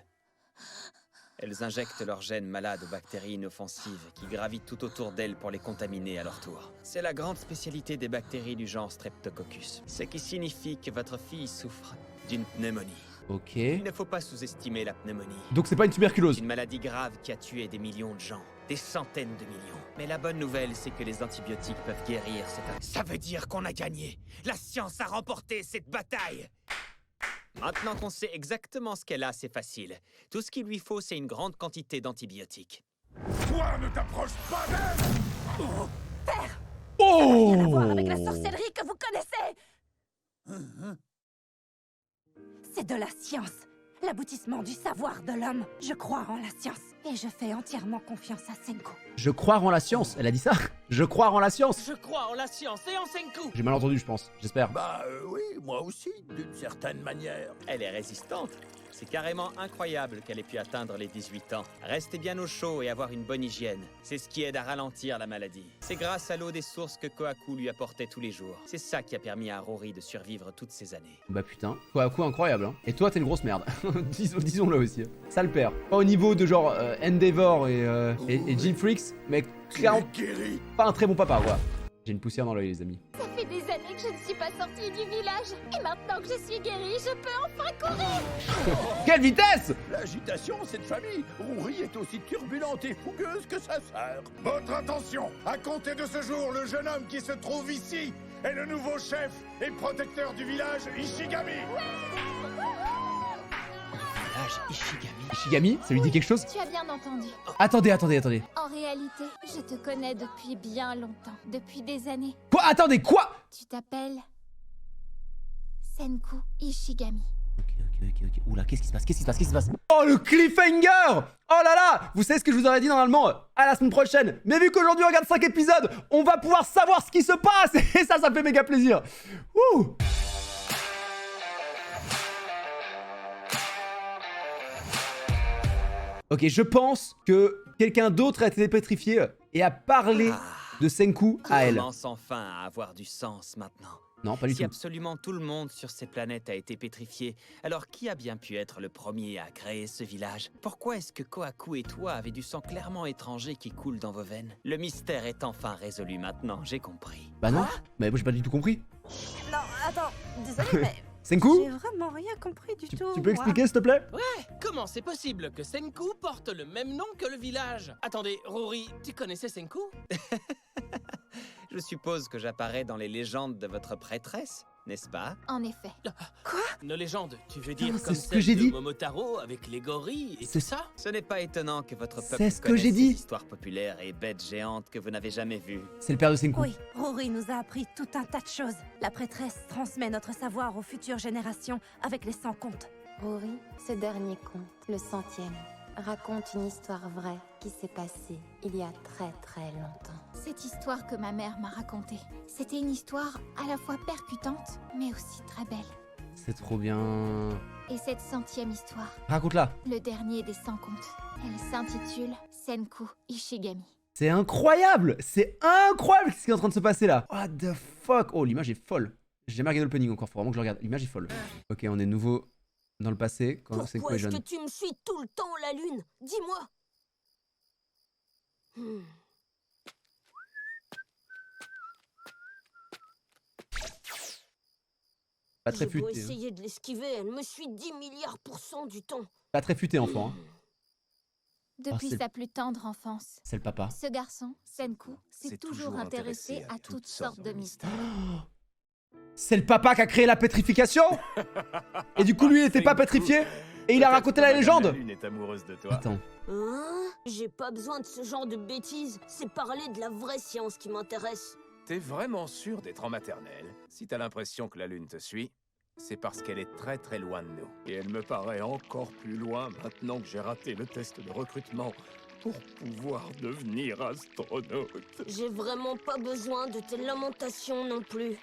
Elles injectent leurs gènes malades aux bactéries inoffensives qui gravitent tout autour d'elles pour les contaminer à leur tour. C'est la grande spécialité des bactéries du genre Streptococcus. Ce qui signifie que votre fille souffre d'une pneumonie. Ok. Il ne faut pas sous-estimer la pneumonie. Donc c'est pas une tuberculose. C'est une maladie grave qui a tué des millions de gens. Des centaines de millions. Mais la bonne nouvelle, c'est que les antibiotiques peuvent guérir cette... Ça veut dire qu'on a gagné. La science a remporté cette bataille. Maintenant qu'on sait exactement ce qu'elle a, c'est facile. Tout ce qu'il lui faut, c'est une grande quantité d'antibiotiques. Toi, ne t'approche pas d'elle! Père! Oh! Rien à voir avec la sorcellerie que vous connaissez! C'est de la science. L'aboutissement du savoir de l'homme. Je crois en la science. Et je fais entièrement confiance à Senku. Je crois en la science. Elle a dit ça. Je crois en la science. Je crois en la science et en Senku. J'ai mal entendu, je pense. J'espère. Bah oui, moi aussi, d'une certaine manière. Elle est résistante. C'est carrément incroyable qu'elle ait pu atteindre les 18 ans. Rester bien au chaud et avoir une bonne hygiène. C'est ce qui aide à ralentir la maladie. C'est grâce à l'eau des sources que Kohaku lui apportait tous les jours. C'est ça qui a permis à Rory de survivre toutes ces années. Bah putain. Quoi incroyable, hein. Et toi, t'es une grosse merde. Disons-le aussi. Ça le perd. Pas au niveau de genre Endeavor et Jim Freaks, mais clairement pas un très bon papa, quoi. J'ai une poussière dans l'œil, les amis. Ça fait des années que je ne suis pas sortie du village. Et maintenant que je suis guérie, je peux enfin courir. Quelle vitesse! L'agitation, cette famille, Rory est aussi turbulente et fougueuse que sa sœur. Votre attention! À compter de ce jour, le jeune homme qui se trouve ici est le nouveau chef et protecteur du village Ishigami! Village Ishigami. Ishigami, ça lui dit quelque chose? Tu as bien entendu. Attendez. En réalité, je te connais depuis bien longtemps. Depuis des années. Quoi? Attendez, quoi? Tu t'appelles... Senku Ishigami. Ok. Oula, qu'est-ce qui se passe? Oh, le cliffhanger! Oh là là! Vous savez ce que je vous aurais dit normalement? À la semaine prochaine. Mais vu qu'aujourd'hui on regarde 5 épisodes, on va pouvoir savoir ce qui se passe! Et ça me fait méga plaisir. Ouh! Ok, je pense que quelqu'un d'autre a été pétrifié et a parlé de Senku à elle. Commence enfin à avoir du sens maintenant. Non, pas du Si tout. absolument tout le monde sur ces planètes a été pétrifié, alors qui a bien pu être le premier à créer ce village? Pourquoi est-ce que Kohaku et toi avez du sang clairement étranger qui coule dans vos veines? Le mystère est enfin résolu maintenant, j'ai compris. Bah non, mais moi j'ai pas du tout compris. Non, attends, désolé, mais... Senku? J'ai vraiment rien compris du tout. Tu peux moi. expliquer s'il te plaît? Ouais, comment c'est possible que Senku porte le même nom que le village? Attendez, Rory, tu connaissais Senku? Je suppose que j'apparais dans les légendes de votre prêtresse, n'est-ce pas? En effet. Nos légendes, tu veux dire Putain, c'est comme ce que celle j'ai de dit. Momotaro avec les gorilles et C'est tout ça? Ce n'est pas étonnant que votre peuple C'est ce que connaisse j'ai dit. ces histoires populaires et bêtes géantes que vous n'avez jamais vues. C'est le père de Senku. Oui, Rory nous a appris tout un tas de choses. La prêtresse transmet notre savoir aux futures générations avec les 100 contes. Rory, ce dernier conte, le 100e, raconte une histoire vraie qui s'est passée il y a très longtemps. Cette histoire que ma mère m'a racontée, c'était une histoire à la fois percutante, mais aussi très belle. C'est trop bien. Et cette 100e histoire, Raconte-la. le dernier des 100 contes, elle s'intitule Senku Ishigami. C'est incroyable! C'est incroyable ce qui est en train de se passer là! What the fuck? Oh, l'image est folle. J'ai jamais regardé l'opening encore, faut vraiment que je le regarde. L'image est folle. Ok, on est nouveau dans le passé quand Senku Pourquoi est est-ce jeune. que tu me suis tout le temps, la lune? Dis-moi. Pas très J'ai beau futé. Hein. essayer de l'esquiver, elle me suit 10 milliards % du temps. Pas très futé, enfant. Hein. Depuis c'est- sa plus tendre enfance, C'est le papa. ce garçon, Senku, s'est toujours intéressé à toutes sortes de mystères. C'est le papa qui a créé la pétrification. Et du coup, lui, il était pas pétrifié. Et il a raconté la légende. Lune est amoureuse de toi. Attends. Hein? J'ai pas besoin de ce genre de bêtises. C'est parler de la vraie science qui m'intéresse. T'es vraiment sûr d'être en maternelle? Si t'as l'impression que la Lune te suit, c'est parce qu'elle est très très loin de nous. Et elle me paraît encore plus loin maintenant que j'ai raté le test de recrutement pour pouvoir devenir astronaute. J'ai vraiment pas besoin de tes lamentations non plus.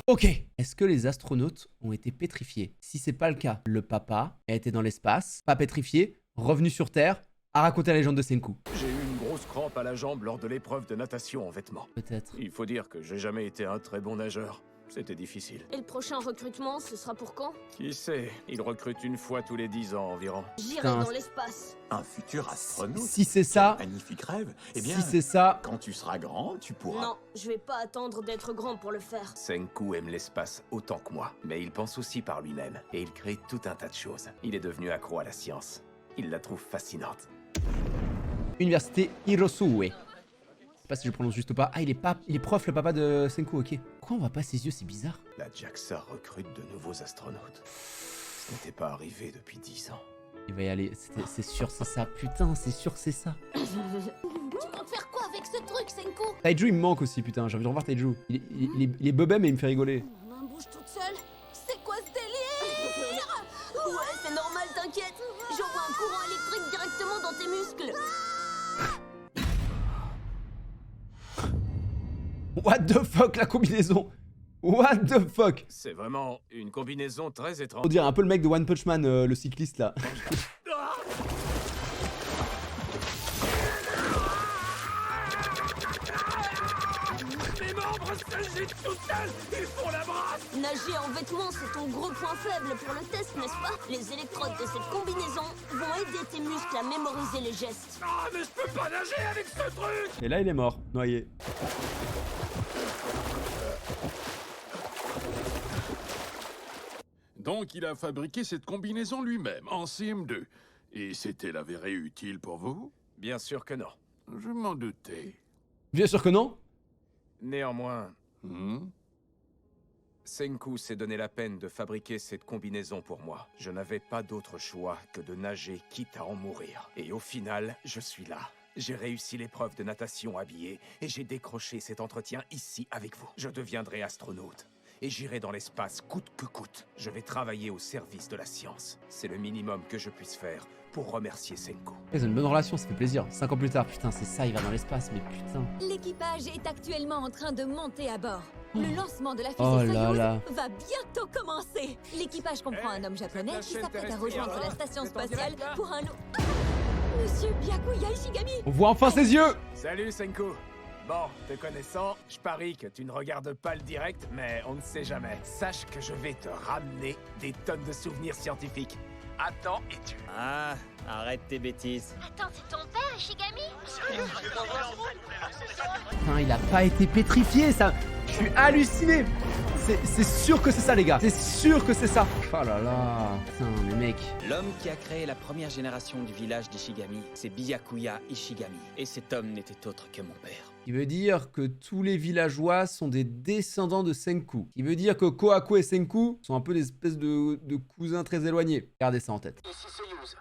Ok. Est-ce que les astronautes ont été pétrifiés? Si c'est pas le cas, le papa a été dans l'espace, pas pétrifié, revenu sur Terre, a raconté la légende de Senku. J'ai eu une grosse crampe à la jambe lors de l'épreuve de natation en vêtements. Peut-être. Il faut dire que j'ai jamais été un très bon nageur. C'était difficile. Et le prochain recrutement, ce sera pour quand? Qui sait, il recrute une fois tous les 10 ans environ. J'irai Putain. dans l'espace. Un futur astronaute. Si c'est ça, Magnifique rêve. Eh bien, si c'est ça, quand tu seras grand, tu pourras. Non, je vais pas attendre d'être grand pour le faire. Senku aime l'espace autant que moi, mais il pense aussi par lui-même, et il crée tout un tas de choses. Il est devenu accro à la science. Il la trouve fascinante. Université Hirosue. Je sais pas si je prononce juste ou pas. Ah, il est prof, le papa de Senku, ok. Pourquoi on voit pas ses yeux, c'est bizarre. La JAXA recrute de nouveaux astronautes. Ce n'était pas arrivé depuis 10 ans. Il va y aller, c'est sûr, c'est ça. Putain, c'est sûr que c'est ça. Tu comptes faire quoi avec ce truc, Senku? Taiju, il me manque aussi, putain. J'ai envie de revoir Taiju. Il est bebé, mais il me fait rigoler. Ma main bouge toute seule. C'est quoi ce délire? Ouais, c'est normal, t'inquiète. J'envoie un courant électrique directement dans tes muscles. What the fuck, la combinaison? What the fuck? C'est vraiment une combinaison très étrange. On dirait un peu le mec de One Punch Man, le cycliste là. Mes membres s'agitent tout seuls. Ils font la brasse. Nager en vêtements, c'est ton gros point faible pour le test, n'est-ce pas? Les électrodes de cette combinaison vont aider tes muscles à mémoriser les gestes. Ah, mais je peux pas nager avec ce truc. Et là, il est mort, noyé. Donc il a fabriqué cette combinaison lui-même, en CM2. Et c'était l'avéré utile pour vous? Bien sûr que non. Je m'en doutais. Bien sûr que non. Néanmoins, Hmm? Senku s'est donné la peine de fabriquer cette combinaison pour moi. Je n'avais pas d'autre choix que de nager quitte à en mourir. Et au final, je suis là. J'ai réussi l'épreuve de natation habillé et j'ai décroché cet entretien ici avec vous. Je deviendrai astronaute et j'irai dans l'espace coûte que coûte. Je vais travailler au service de la science. C'est le minimum que je puisse faire pour remercier Senku. Ils ont une bonne relation, ça fait plaisir. 5 ans plus tard, putain, c'est ça, il va dans l'espace, mais putain. L'équipage est actuellement en train de monter à bord. Le lancement de la fusée Oh là Soyouz là. va bientôt commencer. L'équipage comprend un homme japonais qui s'apprête à rejoindre la station spatiale pour un Monsieur Byakuya Ishigami. On voit enfin ses yeux. Salut Senku. Bon, te connaissant, je parie que tu ne regardes pas le direct, mais on ne sait jamais. Sache que je vais te ramener des tonnes de souvenirs scientifiques. Attends et tu... Ah, arrête tes bêtises. Attends, c'est ton père, Ishigami? Putain, il a pas été pétrifié, ça. Je suis halluciné. C'est sûr que c'est ça, les gars. C'est sûr que c'est ça. Oh là là. Putain, mais mec. L'homme qui a créé la première génération du village d'Ishigami, c'est Byakuya Ishigami. Et cet homme n'était autre que mon père. Il veut dire que tous les villageois sont des descendants de Senku. Il veut dire que Kohaku et Senku sont un peu des espèces de cousins très éloignés. Gardez ça en tête. Ici Soyouz.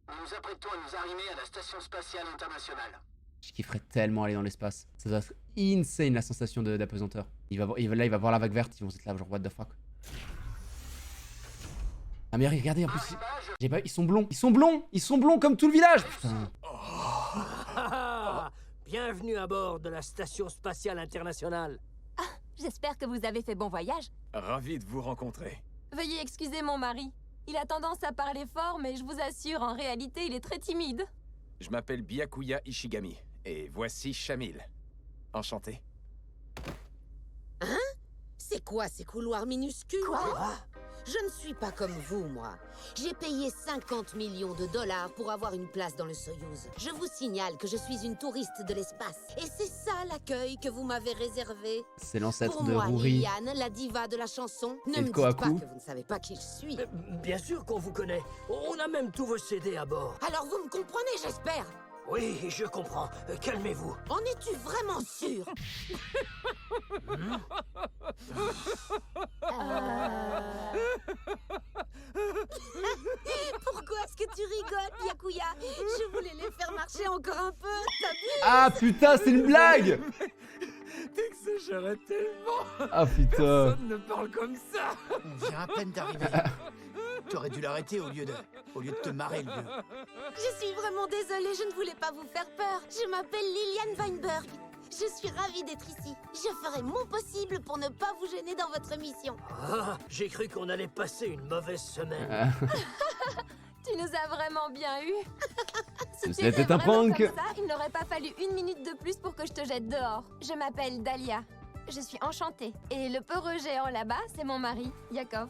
Nous nous apprêtons à nous arrimer à la Station Spatiale Internationale. Je kifferais tellement aller dans l'espace. Ça doit être insane la sensation d'apesanteur. Là, il va voir la vague verte. Ils vont être là, genre, what the fuck. Ah, mais regardez, en plus. Ils sont blonds. Ils sont blonds. Ils sont blonds comme tout le village. Putain. Bienvenue à bord de la Station Spatiale Internationale. J'espère que vous avez fait bon voyage. Ravi de vous rencontrer. Veuillez excuser mon mari. Il a tendance à parler fort, mais je vous assure, en réalité, il est très timide. Je m'appelle Byakuya Ishigami, et voici Shamil. Enchanté. Hein? C'est quoi ces couloirs minuscules? Quoi? Je ne suis pas comme vous, moi. J'ai payé 50 millions de dollars pour avoir une place dans le Soyouz. Je vous signale que je suis une touriste de l'espace. Et c'est ça l'accueil que vous m'avez réservé. C'est l'ancêtre Pour de moi, Rory. Liliane, la diva de la chanson. Ne Et me de dites pas Kohaku. que vous ne savez pas qui je suis. Bien sûr qu'on vous connaît. On a même tous vos CD à bord. Alors vous me comprenez, j'espère. Oui, je comprends. Calmez-vous. En es-tu vraiment sûr? Pourquoi est-ce que tu rigoles, Byakuya? Je voulais les faire marcher encore un peu. T'as vu? Ah putain, c'est une blague! T'exagérais tellement. Ah putain. Personne ne parle comme ça. On vient à peine d'arriver. T'aurais dû l'arrêter au lieu de te marrer, le vieux. Je suis vraiment désolée, je ne voulais pas vous faire peur. Je m'appelle Liliane Weinberg. Je suis ravie d'être ici. Je ferai mon possible pour ne pas vous gêner dans votre mission. Ah, j'ai cru qu'on allait passer une mauvaise semaine. Tu nous as vraiment bien eu. C'était un vraiment prank. comme ça, il n'aurait pas fallu une minute de plus pour que je te jette dehors. Je m'appelle Dahlia. Je suis enchantée. Et le peureux géant là-bas, c'est mon mari, Yakov.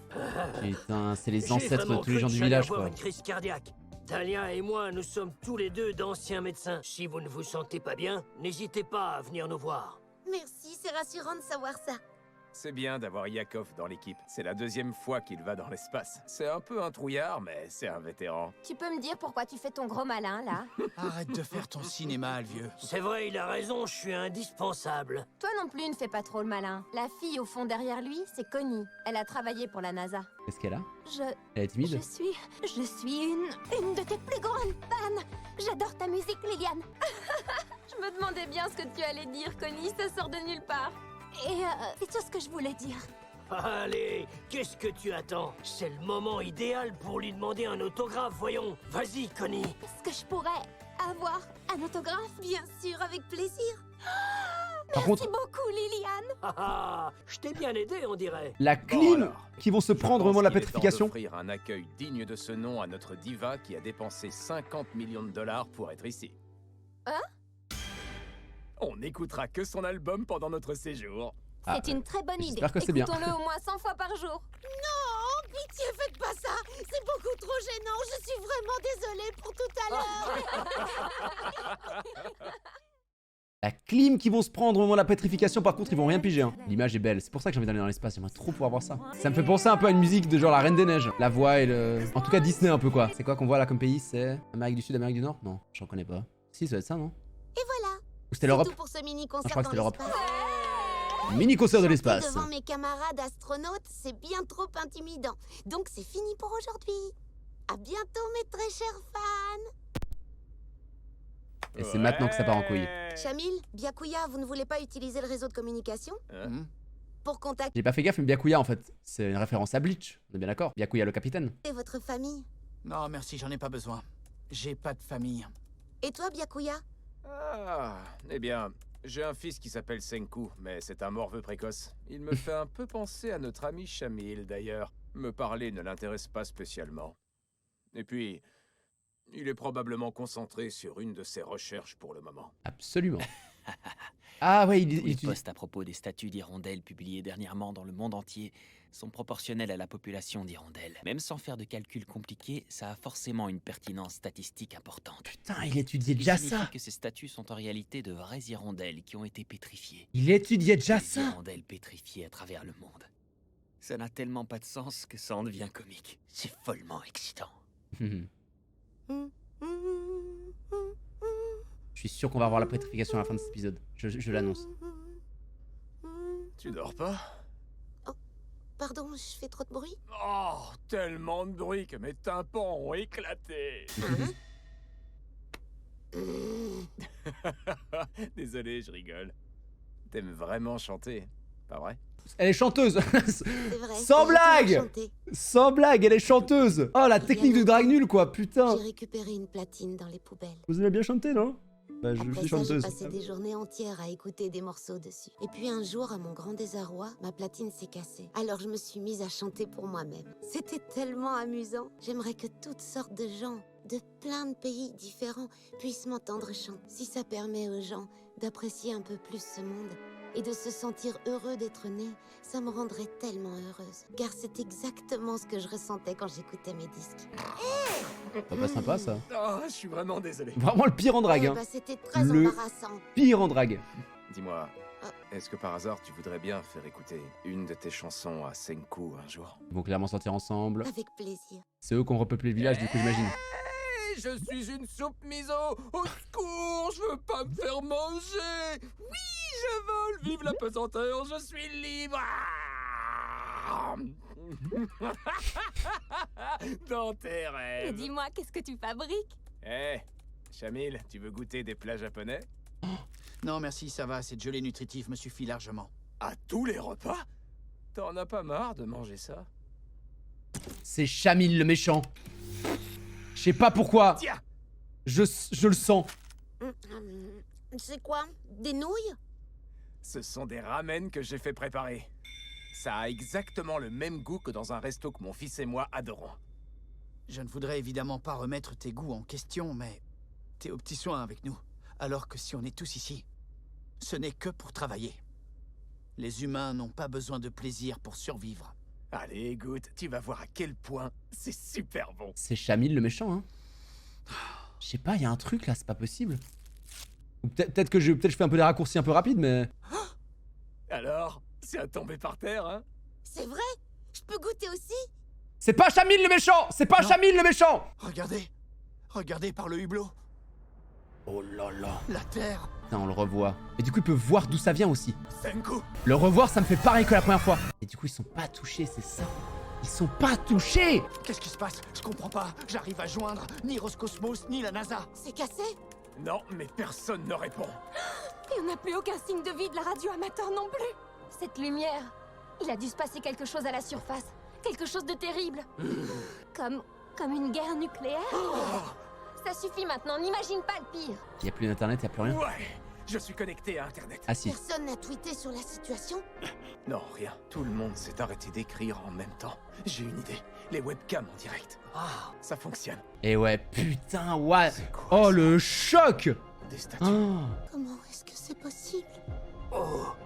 Putain, c'est les J'ai ancêtres de vraiment tous les cru gens que du j'allais village, avoir quoi. une crise cardiaque. Dahlia et moi, nous sommes tous les deux d'anciens médecins. Si vous ne vous sentez pas bien, n'hésitez pas à venir nous voir. Merci, c'est rassurant de savoir ça. C'est bien d'avoir Yakov dans l'équipe. C'est la deuxième fois qu'il va dans l'espace. C'est un peu un trouillard, mais c'est un vétéran. Tu peux me dire pourquoi tu fais ton gros malin, là? Arrête de faire ton cinéma, le vieux. C'est vrai, il a raison, je suis indispensable. Toi non plus, ne fais pas trop le malin. La fille au fond derrière lui, c'est Connie. Elle a travaillé pour la NASA. Qu'est-ce qu'elle a? Je Elle est timide? Je suis une de tes plus grandes fans. J'adore ta musique, Liliane. Je me demandais bien ce que tu allais dire, Connie. Ça sort de nulle part. Et c'est tout ce que je voulais dire. Allez, qu'est-ce que tu attends? C'est le moment idéal pour lui demander un autographe, voyons. Vas-y, Connie. Est-ce que je pourrais avoir un autographe? Bien sûr, avec plaisir. Par Merci contre, beaucoup, Liliane. Ah, je t'ai bien aidé, on dirait. la clim alors, qui vont se prendre au moment de la pétrification. Offrir un accueil digne de ce nom à notre diva qui a dépensé 50 millions de dollars pour être ici. Hein? On n'écoutera que son album pendant notre séjour. C'est une très bonne idée. j'espère que c'est bien. Écoutons-le au moins 100 fois par jour. Non, pitié, faites pas ça. C'est beaucoup trop gênant. Je suis vraiment désolée pour tout à l'heure. La clim qui vont se prendre au moment de la pétrification, par contre, ils vont rien piger. Hein. L'image est belle, c'est pour ça que j'ai envie d'aller dans l'espace. J'aimerais trop pouvoir voir ça. Ça me fait penser un peu à une musique de genre la Reine des Neiges. La voix et le. En tout cas, Disney un peu quoi. C'est quoi qu'on voit là comme pays? C'est Amérique du Sud, Amérique du Nord? Non, j'en connais pas. Si, ça doit être ça, non? Et voilà. Ou c'était l'Europe? C'est tout pour ce mini Ah, je concert crois que dans c'était l'Europe. l'espace. Mini concert de Chanter l'espace. devant mes camarades astronautes, c'est bien trop intimidant. Donc c'est fini pour aujourd'hui. À bientôt mes très chers fans. Et c'est maintenant que ça part en couille. Chamil, Byakuya, vous ne voulez pas utiliser le réseau de communication pour contacter J'ai pas fait gaffe, mais Byakuya en fait, c'est une référence à Bleach. On est bien d'accord? Byakuya le capitaine. votre famille? Non, merci, j'en ai pas besoin. J'ai pas de famille. Et toi, Byakuya? Ah, eh bien, j'ai un fils qui s'appelle Senku, mais c'est un morveux précoce. Il me fait un peu penser à notre ami Chamil, d'ailleurs. Me parler ne l'intéresse pas spécialement. Et puis, il est probablement concentré sur une de ses recherches pour le moment. Absolument. Ah ouais, il Les étudie. posts à propos des statues d'hirondelles publiés dernièrement dans le monde entier sont proportionnels à la population d'hirondelles. Même sans faire de calculs compliqués, ça a forcément une pertinence statistique importante. Putain, il étudiait déjà signifie ça. que ces statues sont en réalité de vraies hirondelles qui ont été pétrifiées. Il étudiait déjà Des ça. hirondelles pétrifiées à travers le monde. Ça n'a tellement pas de sens que ça en devient comique. C'est follement excitant. Je suis sûr qu'on va avoir la pétrification à la fin de cet épisode. Je l'annonce. Tu dors pas? Pardon, je fais trop de bruit? Oh, tellement de bruit que mes tympans ont éclaté. Désolé, je rigole. T'aimes vraiment chanter, pas vrai? Elle est chanteuse. vrai, Sans j'ai blague. toujours chanté. Sans blague, elle est chanteuse. Oh, la technique de drague nulle quoi, putain. J'ai récupéré une platine dans les poubelles. Vous aimez bien chanter, non? Bah, je Après suis ça, j'ai chanteuse. passé des journées entières à écouter des morceaux dessus. Et puis un jour, à mon grand désarroi, ma platine s'est cassée. Alors je me suis mise à chanter pour moi-même. C'était tellement amusant. J'aimerais que toutes sortes de gens, de plein de pays différents, puissent m'entendre chanter. Si ça permet aux gens d'apprécier un peu plus ce monde, Et de se sentir heureux d'être né, ça me rendrait tellement heureuse. Car c'est exactement ce que je ressentais quand j'écoutais mes disques. C'est pas sympa ça. Oh, je suis vraiment désolé. Vraiment le pire en drague. Hein. Bah, c'était très Le embarrassant. pire en drague. Dis-moi, est-ce que par hasard tu voudrais bien faire écouter une de tes chansons à Senku un jour? Ils vont clairement sortir ensemble. Avec plaisir. C'est eux qui ont repeuplé le village, du coup, j'imagine. Je suis une soupe miso. Au secours, je veux pas me faire manger. Oui, je vole. Vive la pesanteur, je suis libre. Dans tes Mais rêves. dis-moi, qu'est-ce que tu fabriques? Eh, Chamil, tu veux goûter des plats japonais? Non, merci, ça va. Cette gelée nutritive me suffit largement. À tous les repas? T'en as pas marre de manger ça? C'est Chamil le méchant. Je sais pas pourquoi. Tiens. Je le sens. C'est quoi? Des nouilles? Ce sont des ramen que j'ai fait préparer. Ça a exactement le même goût que dans un resto que mon fils et moi adorons. Je ne voudrais évidemment pas remettre tes goûts en question, mais t'es aux petits soins avec nous. Alors que si on est tous ici, ce n'est que pour travailler. Les humains n'ont pas besoin de plaisir pour survivre. Allez, goûte, tu vas voir à quel point c'est super bon. C'est Chamil le méchant, hein. Je sais pas, il y a un truc là, c'est pas possible. Ou peut-être que je fais un peu des raccourcis un peu rapides, mais... Alors, c'est à tomber par terre, hein? C'est vrai? Je peux goûter aussi? C'est pas Chamil le méchant! C'est pas Chamil le méchant! Regardez! Regardez par le hublot. Oh là là. La terre. Putain, on le revoit. Et du coup, il peut voir d'où ça vient aussi. Senku. Le revoir, ça me fait pareil que la première fois. Et du coup, ils sont pas touchés, c'est ça. Ils sont pas touchés! Qu'est-ce qui se passe? Je comprends pas. J'arrive à joindre ni Roscosmos ni la NASA. C'est cassé? Non, mais personne ne répond. Et on n'a plus aucun signe de vie de la radio amateur non plus. Cette lumière, il a dû se passer quelque chose à la surface. Quelque chose de terrible. Comme une guerre nucléaire. Ça suffit maintenant, n'imagine pas le pire. Il y a plus d'internet, il y a plus rien. Ouais, je suis connecté à Internet. Ah si. Personne n'a tweeté sur la situation? Non, rien. Tout le monde s'est arrêté d'écrire en même temps. J'ai une idée. Les webcams en direct. Ah, ça fonctionne. Et ouais, putain, ouais. Oh, le choc! Des statues. Oh. Comment est-ce que c'est possible? Ah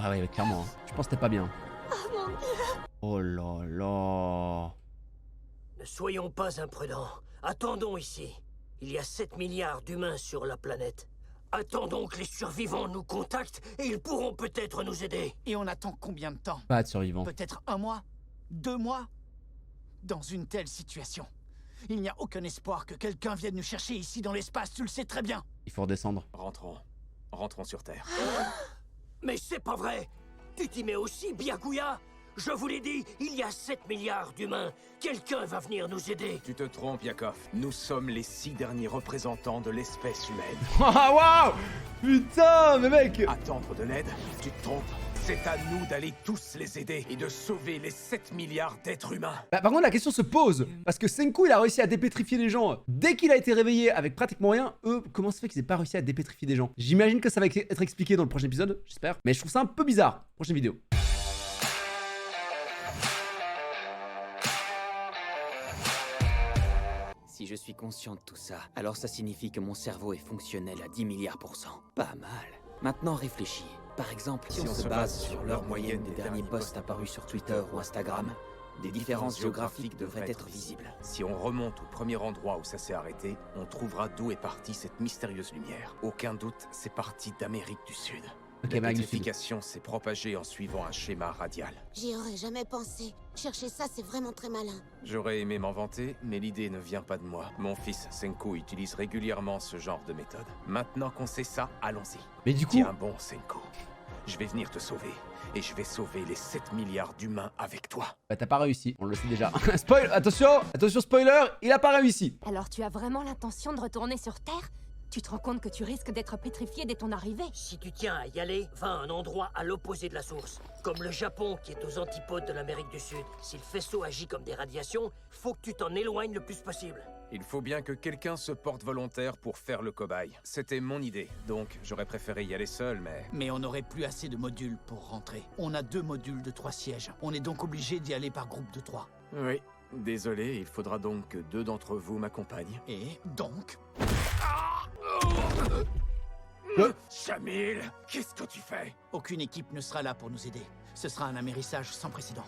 ouais, clairement. Hein. Je pense que t'es pas bien. Oh mon Dieu! Oh là là. Ne soyons pas imprudents. Attendons ici. Il y a 7 milliards d'humains sur la planète. Attendons que les survivants nous contactent et ils pourront peut-être nous aider. Et on attend combien de temps? Pas de survivants. Peut-être 1 mois? 2 mois? Dans une telle situation, il n'y a aucun espoir que quelqu'un vienne nous chercher ici dans l'espace, tu le sais très bien. Il faut redescendre. Rentrons sur Terre. Mais c'est pas vrai. Tu t'y mets aussi, Byakuya. Je vous l'ai dit, il y a 7 milliards d'humains. Quelqu'un va venir nous aider. Tu te trompes, Yakov. Nous sommes les 6 derniers représentants de l'espèce humaine. Ah waouh! Putain, mais mec! Attendre de l'aide, tu te trompes. C'est à nous d'aller tous les aider et de sauver les 7 milliards d'êtres humains. Bah, par contre, la question se pose. Parce que Senku, il a réussi à dépétrifier les gens dès qu'il a été réveillé avec pratiquement rien. Eux, comment ça fait qu'ils aient pas réussi à dépétrifier des gens? J'imagine que ça va être expliqué dans le prochain épisode, j'espère. Mais je trouve ça un peu bizarre. Prochaine vidéo. Si je suis conscient de tout ça, alors ça signifie que mon cerveau est fonctionnel à 10 milliards %. Pas mal. Maintenant réfléchis. Par exemple, si on se base sur l'heure moyenne des derniers posts apparus sur Twitter ou Instagram, des différences géographiques devraient être visibles. Si on remonte au premier endroit où ça s'est arrêté, on trouvera d'où est partie cette mystérieuse lumière. Aucun doute, c'est parti d'Amérique du Sud. La pétrification s'est propagée en suivant un schéma radial. J'y aurais jamais pensé. Chercher ça, c'est vraiment très malin. J'aurais aimé m'en vanter, mais l'idée ne vient pas de moi. Mon fils Senku utilise régulièrement ce genre de méthode. Maintenant qu'on sait ça, allons-y. Mais du coup... Tiens bon, Senku. Je vais venir te sauver. Et je vais sauver les 7 milliards d'humains avec toi. Bah t'as pas réussi, on le sait déjà. Spoil, attention, spoiler, il a pas réussi. Alors tu as vraiment l'intention de retourner sur Terre? Tu te rends compte que tu risques d'être pétrifié dès ton arrivée? Si tu tiens à y aller, va à un endroit à l'opposé de la source. Comme le Japon qui est aux antipodes de l'Amérique du Sud. Si le faisceau agit comme des radiations, faut que tu t'en éloignes le plus possible. Il faut bien que quelqu'un se porte volontaire pour faire le cobaye. C'était mon idée, donc j'aurais préféré y aller seul, mais... Mais on n'aurait plus assez de modules pour rentrer. On a 2 modules de 3 sièges. On est donc obligé d'y aller par groupe de 3. Oui, désolé, il faudra donc que 2 d'entre vous m'accompagnent. Et donc... Shamil, qu'est-ce que tu fais? Aucune équipe ne sera là pour nous aider. Ce sera un amérissage sans précédent.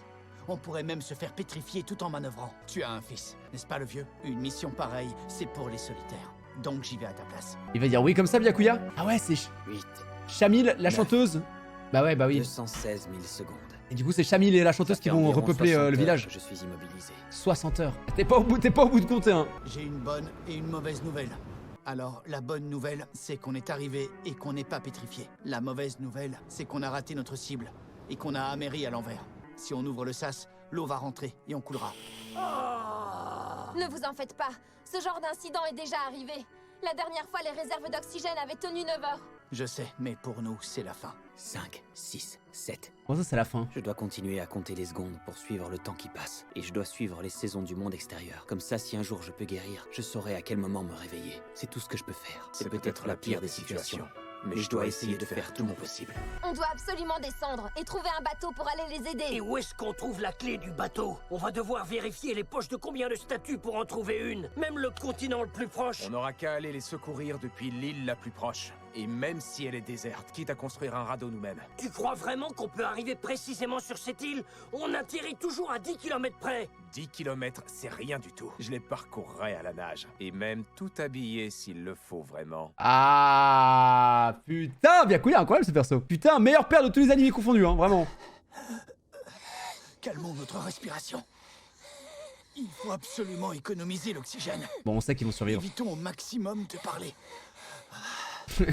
On pourrait même se faire pétrifier tout en manœuvrant. Tu as un fils, n'est-ce pas le vieux? Une mission pareille, c'est pour les solitaires. Donc j'y vais à ta place. Il va dire oui comme ça, Byakuya? Ah ouais, c'est 8. Shamil, la chanteuse. Bah ouais, bah oui. 216 000 secondes. Et du coup, c'est Shamil et la chanteuse qui vont repeupler le village. Je suis immobilisé. 60 heures. T'es pas au bout de compter, hein. J'ai une bonne et une mauvaise nouvelle. Alors, la bonne nouvelle, c'est qu'on est arrivé et qu'on n'est pas pétrifié. La mauvaise nouvelle, c'est qu'on a raté notre cible et qu'on a améri à l'envers. Si on ouvre le sas, l'eau va rentrer et on coulera. Ne vous en faites pas. Ce genre d'incident est déjà arrivé. La dernière fois, les réserves d'oxygène avaient tenu 9 heures. Je sais, mais pour nous, c'est la fin. 5, 6, 7. Bon, ça, c'est la fin. Je dois continuer à compter les secondes pour suivre le temps qui passe. Et je dois suivre les saisons du monde extérieur. Comme ça, si un jour je peux guérir, je saurai à quel moment me réveiller. C'est tout ce que je peux faire. C'est peut-être la pire des situations. Mais je dois essayer de faire tout mon possible. On doit absolument descendre et trouver un bateau pour aller les aider. Et où est-ce qu'on trouve la clé du bateau? On va devoir vérifier les poches de combien de statues pour en trouver une. Même le continent le plus proche. On n'aura qu'à aller les secourir depuis l'île la plus proche. Et même si elle est déserte, quitte à construire un radeau nous-mêmes. Tu crois vraiment qu'on peut arriver précisément sur cette île? On atterrit toujours à 10 km près. 10 km, c'est rien du tout. Je les parcourrai à la nage. Et même tout habillé s'il le faut vraiment. Ah putain, Byakuya, incroyable ce perso. Putain, meilleur père de tous les animés confondus, hein, vraiment. Calmons notre respiration. Il faut absolument économiser l'oxygène. Bon, on sait qu'ils vont survivre. Évitons au maximum de parler.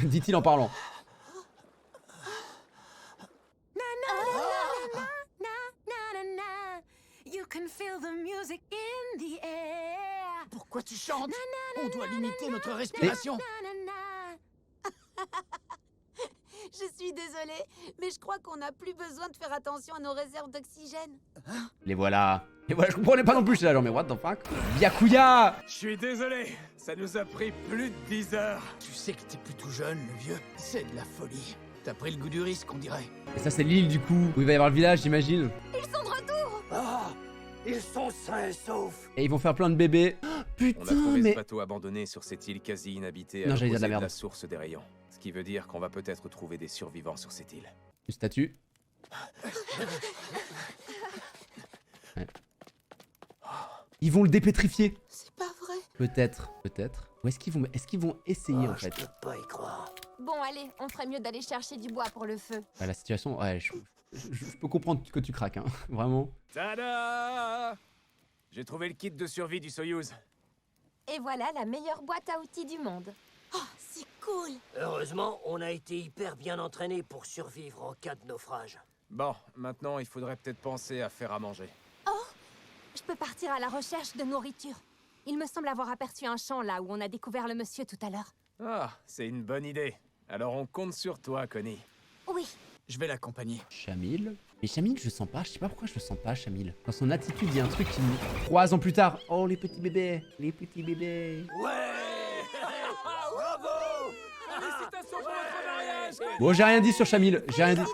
Dit-il en parlant. Pourquoi tu chantes? On doit limiter notre respiration. Je suis désolée, mais je crois qu'on n'a plus besoin de faire attention à nos réserves d'oxygène. Les voilà. Et voilà, je comprenais pas non plus, j'étais là genre, mais what the fuck? Byakuya! Je suis désolé, ça nous a pris plus de 10 heures. Tu sais que t'es plus tout jeune, le vieux. C'est de la folie. T'as pris le goût du risque, on dirait. Et ça, c'est l'île du coup, où il va y avoir le village, j'imagine. Ils sont de retour. Ah, ils sont sains et saufs. Et ils vont faire plein de bébés. Oh, putain, On a trouvé mais... ce bateau abandonné sur cette île quasi inhabitée à Non, j'allais dire de la l'opposé merde. source des rayons. Ce qui veut dire qu'on va peut-être trouver des survivants sur cette île. Une statue. Ouais. Ils vont le dépétrifier. C'est pas vrai. Peut-être, peut-être. Ou est-ce qu'ils vont essayer en fait? Je peux pas y croire. Bon, allez, on ferait mieux d'aller chercher du bois pour le feu. Ouais, la situation, ouais, je peux comprendre que tu craques, hein, vraiment. Tada! J'ai trouvé le kit de survie du Soyouz. Et voilà la meilleure boîte à outils du monde. Oh, c'est cool. Heureusement, on a été hyper bien entraînés pour survivre en cas de naufrage. Bon, maintenant il faudrait peut-être penser à faire à manger. Oh, je peux partir à la recherche de nourriture. Il me semble avoir aperçu un champ là où on a découvert le monsieur tout à l'heure. Ah, c'est une bonne idée. Alors on compte sur toi, Connie. Oui. Je vais l'accompagner. Shamil? Mais Shamil, je le sens pas, je sais pas pourquoi je le sens pas, Shamil. Dans son attitude, il y a un truc qui me... 3 ans plus tard. Oh, les petits bébés, les petits bébés. Ouais. Bravo. Félicitations pour votre mariage. Bon, j'ai rien dit sur Shamil, j'ai rien dit.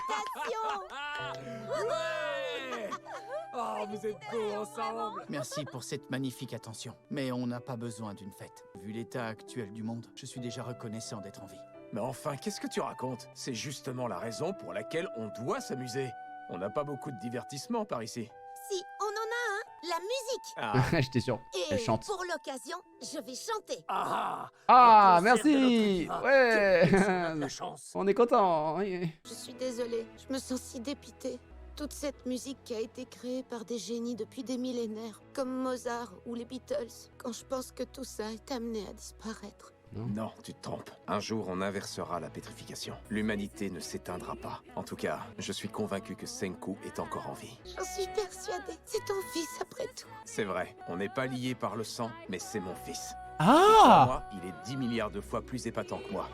Oh, vous êtes beaux ensemble. Merci pour cette magnifique attention. Mais on n'a pas besoin d'une fête. Vu l'état actuel du monde, je suis déjà reconnaissant d'être en vie. Mais enfin, qu'est-ce que tu racontes? C'est justement la raison pour laquelle on doit s'amuser. On n'a pas beaucoup de divertissement par ici. Si, on en a un, la musique. Ah. J'étais sûr. Et Elle chante. pour l'occasion, je vais chanter. Ah, merci. Ouais. La chance. On est content. Oui. Je suis désolée, je me sens si dépitée. Toute cette musique qui a été créée par des génies depuis des millénaires, comme Mozart ou les Beatles, quand je pense que tout ça est amené à disparaître. Non, tu te trompes. Un jour, on inversera la pétrification. L'humanité ne s'éteindra pas. En tout cas, je suis convaincu que Senku est encore en vie. J'en suis persuadée. C'est ton fils après tout. C'est vrai, on n'est pas liés par le sang, mais c'est mon fils. Ah! Moi, il est 10 milliards de fois plus épatant que moi.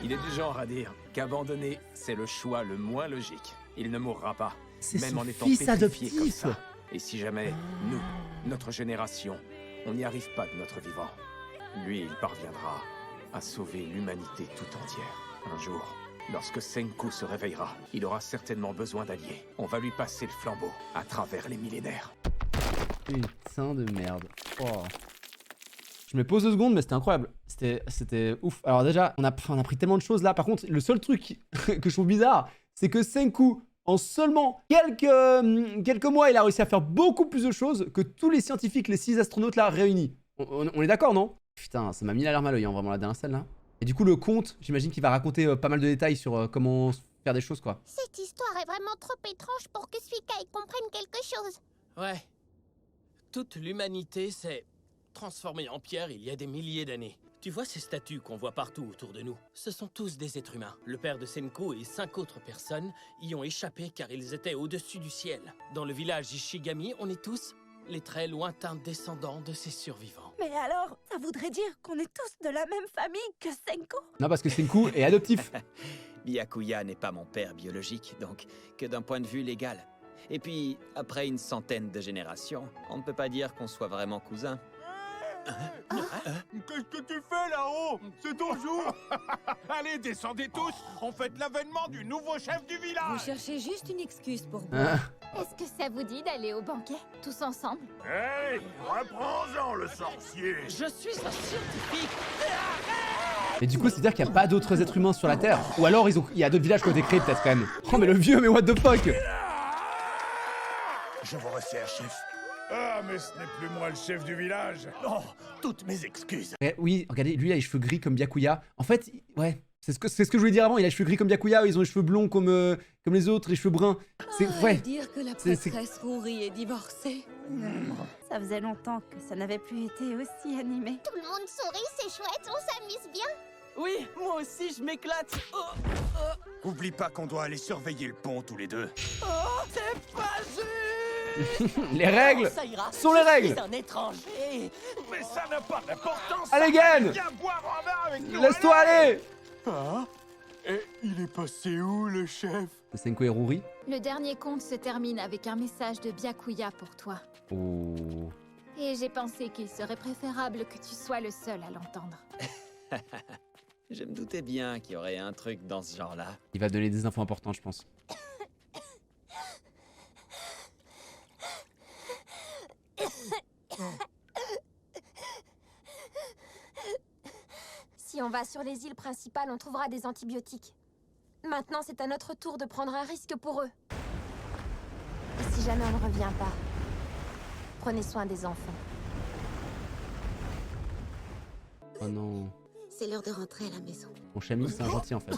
Il est du genre à dire qu'abandonner, c'est le choix le moins logique. Il ne mourra pas, C'est même son en étant fils pétrifié comme adoptif. ça. Et si jamais, nous, notre génération, on n'y arrive pas de notre vivant, lui, il parviendra à sauver l'humanité tout entière. Un jour, lorsque Senku se réveillera, il aura certainement besoin d'alliés. On va lui passer le flambeau à travers les millénaires. Putain de merde. Oh. Je me pose 2 secondes, mais c'était incroyable. C'était ouf. Alors déjà, on a pris tellement de choses là. Par contre, le seul truc que je trouve bizarre, c'est que Senku, en seulement quelques mois, il a réussi à faire beaucoup plus de choses que tous les scientifiques, les 6 astronautes là réunis. On est d'accord, non? Putain, ça m'a mis la larme à l'œil, hein, vraiment, la dernière scène là. Et du coup, le conte, j'imagine qu'il va raconter pas mal de détails sur comment faire des choses, quoi. Cette histoire est vraiment trop étrange pour que Suikai comprenne quelque chose. Ouais. Toute l'humanité s'est transformée en pierre il y a des milliers d'années. Tu vois ces statues qu'on voit partout autour de nous? Ce sont tous des êtres humains. Le père de Senku et 5 autres personnes y ont échappé car ils étaient au-dessus du ciel. Dans le village Ishigami, on est tous les très lointains descendants de ces survivants. Mais alors, ça voudrait dire qu'on est tous de la même famille que Senku? Non, parce que Senku est adoptif. Byakuya n'est pas mon père biologique, donc que d'un point de vue légal. Et puis, après une centaine de générations, on ne peut pas dire qu'on soit vraiment cousins. Qu'est-ce que tu fais là-haut? C'est ton jour. Allez, descendez tous. On fête l'avènement du nouveau chef du Vous village. cherchez juste une excuse pour moi. Hein? Est-ce que ça vous dit d'aller au banquet, tous ensemble? Hey, reprends-en le sorcier. Je suis un scientifique. Et du coup, c'est-à-dire qu'il n'y a pas d'autres êtres humains sur la Terre? Ou alors, il y a d'autres villages qui ont été créés, peut-être, quand même. Oh, mais le vieux, mais what the fuck? Je vous resserre, chef. Ah, mais ce n'est plus moi le chef du village. Non, toutes mes excuses. Oui, regardez, lui, il a les cheveux gris comme Byakuya. En fait, ouais, c'est ce que je voulais dire avant. Il a les cheveux gris comme Byakuya, ils ont les cheveux blonds comme les autres, les cheveux bruns. C'est ouais. Dire que la C'est- prêtresse Rouri est divorcée. Ça faisait longtemps que ça n'avait plus été aussi animé. Tout le monde sourit, c'est chouette, on s'amuse bien. Oui, moi aussi, je m'éclate. Oublie pas qu'on doit aller surveiller le pont tous les deux. Oh, c'est pas juste. Les règles Ça ira. sont les règles. Je suis un étranger. Mais ça n'a pas d'importance. Allez, Gen! Viens boire un verre avec nous. Laisse-toi aller! Ah? Et il est passé où, le chef? Senku et Ruri. Le dernier conte se termine avec un message de Byakuya pour toi. Oh. Et j'ai pensé qu'il serait préférable que tu sois le seul à l'entendre. Je me doutais bien qu'il y aurait un truc dans ce genre-là. Il va donner des infos importantes, je pense. Si on va sur les îles principales, on trouvera des antibiotiques. Maintenant, c'est à notre tour de prendre un risque pour eux. Et si jamais on ne revient pas, prenez soin des enfants. Oh non. C'est l'heure de rentrer à la maison. Mon Chami, c'est un gentil en fait.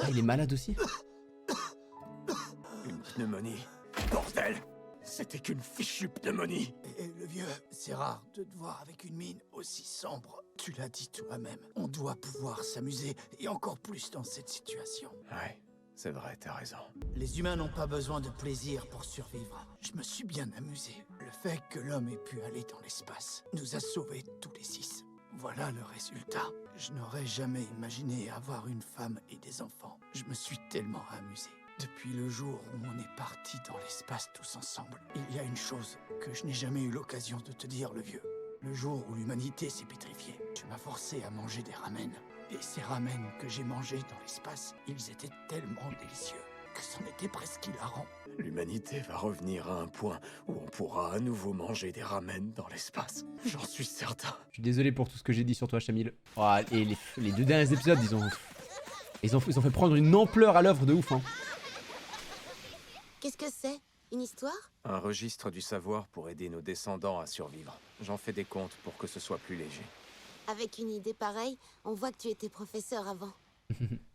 Ah, il est malade aussi? Une pneumonie. Bordel! C'était qu'une fichue pneumonie. Et le vieux, c'est rare de te voir avec une mine aussi sombre. Tu l'as dit toi-même, on doit pouvoir s'amuser, et encore plus dans cette situation. Ouais, c'est vrai, t'as raison. Les humains n'ont pas besoin de plaisir pour survivre. Je me suis bien amusé. Le fait que l'homme ait pu aller dans l'espace nous a sauvés tous les 6. Voilà le résultat. Je n'aurais jamais imaginé avoir une femme et des enfants. Je me suis tellement amusé. Depuis le jour où on est partis dans l'espace tous ensemble, il y a une chose que je n'ai jamais eu l'occasion de te dire, le vieux. Le jour où l'humanité s'est pétrifiée, tu m'as forcé à manger des ramen. Et ces ramen que j'ai mangés dans l'espace, ils étaient tellement délicieux que c'en était presque hilarant. L'humanité va revenir à un point où on pourra à nouveau manger des ramen dans l'espace. J'en suis certain. Je suis désolé pour tout ce que j'ai dit sur toi, Chamil. Oh, et les 2 derniers épisodes, ils ont fait prendre une ampleur à l'œuvre de ouf, hein. Qu'est-ce que c'est? Une histoire? Un registre du savoir pour aider nos descendants à survivre. J'en fais des comptes pour que ce soit plus léger. Avec une idée pareille, on voit que tu étais professeur avant.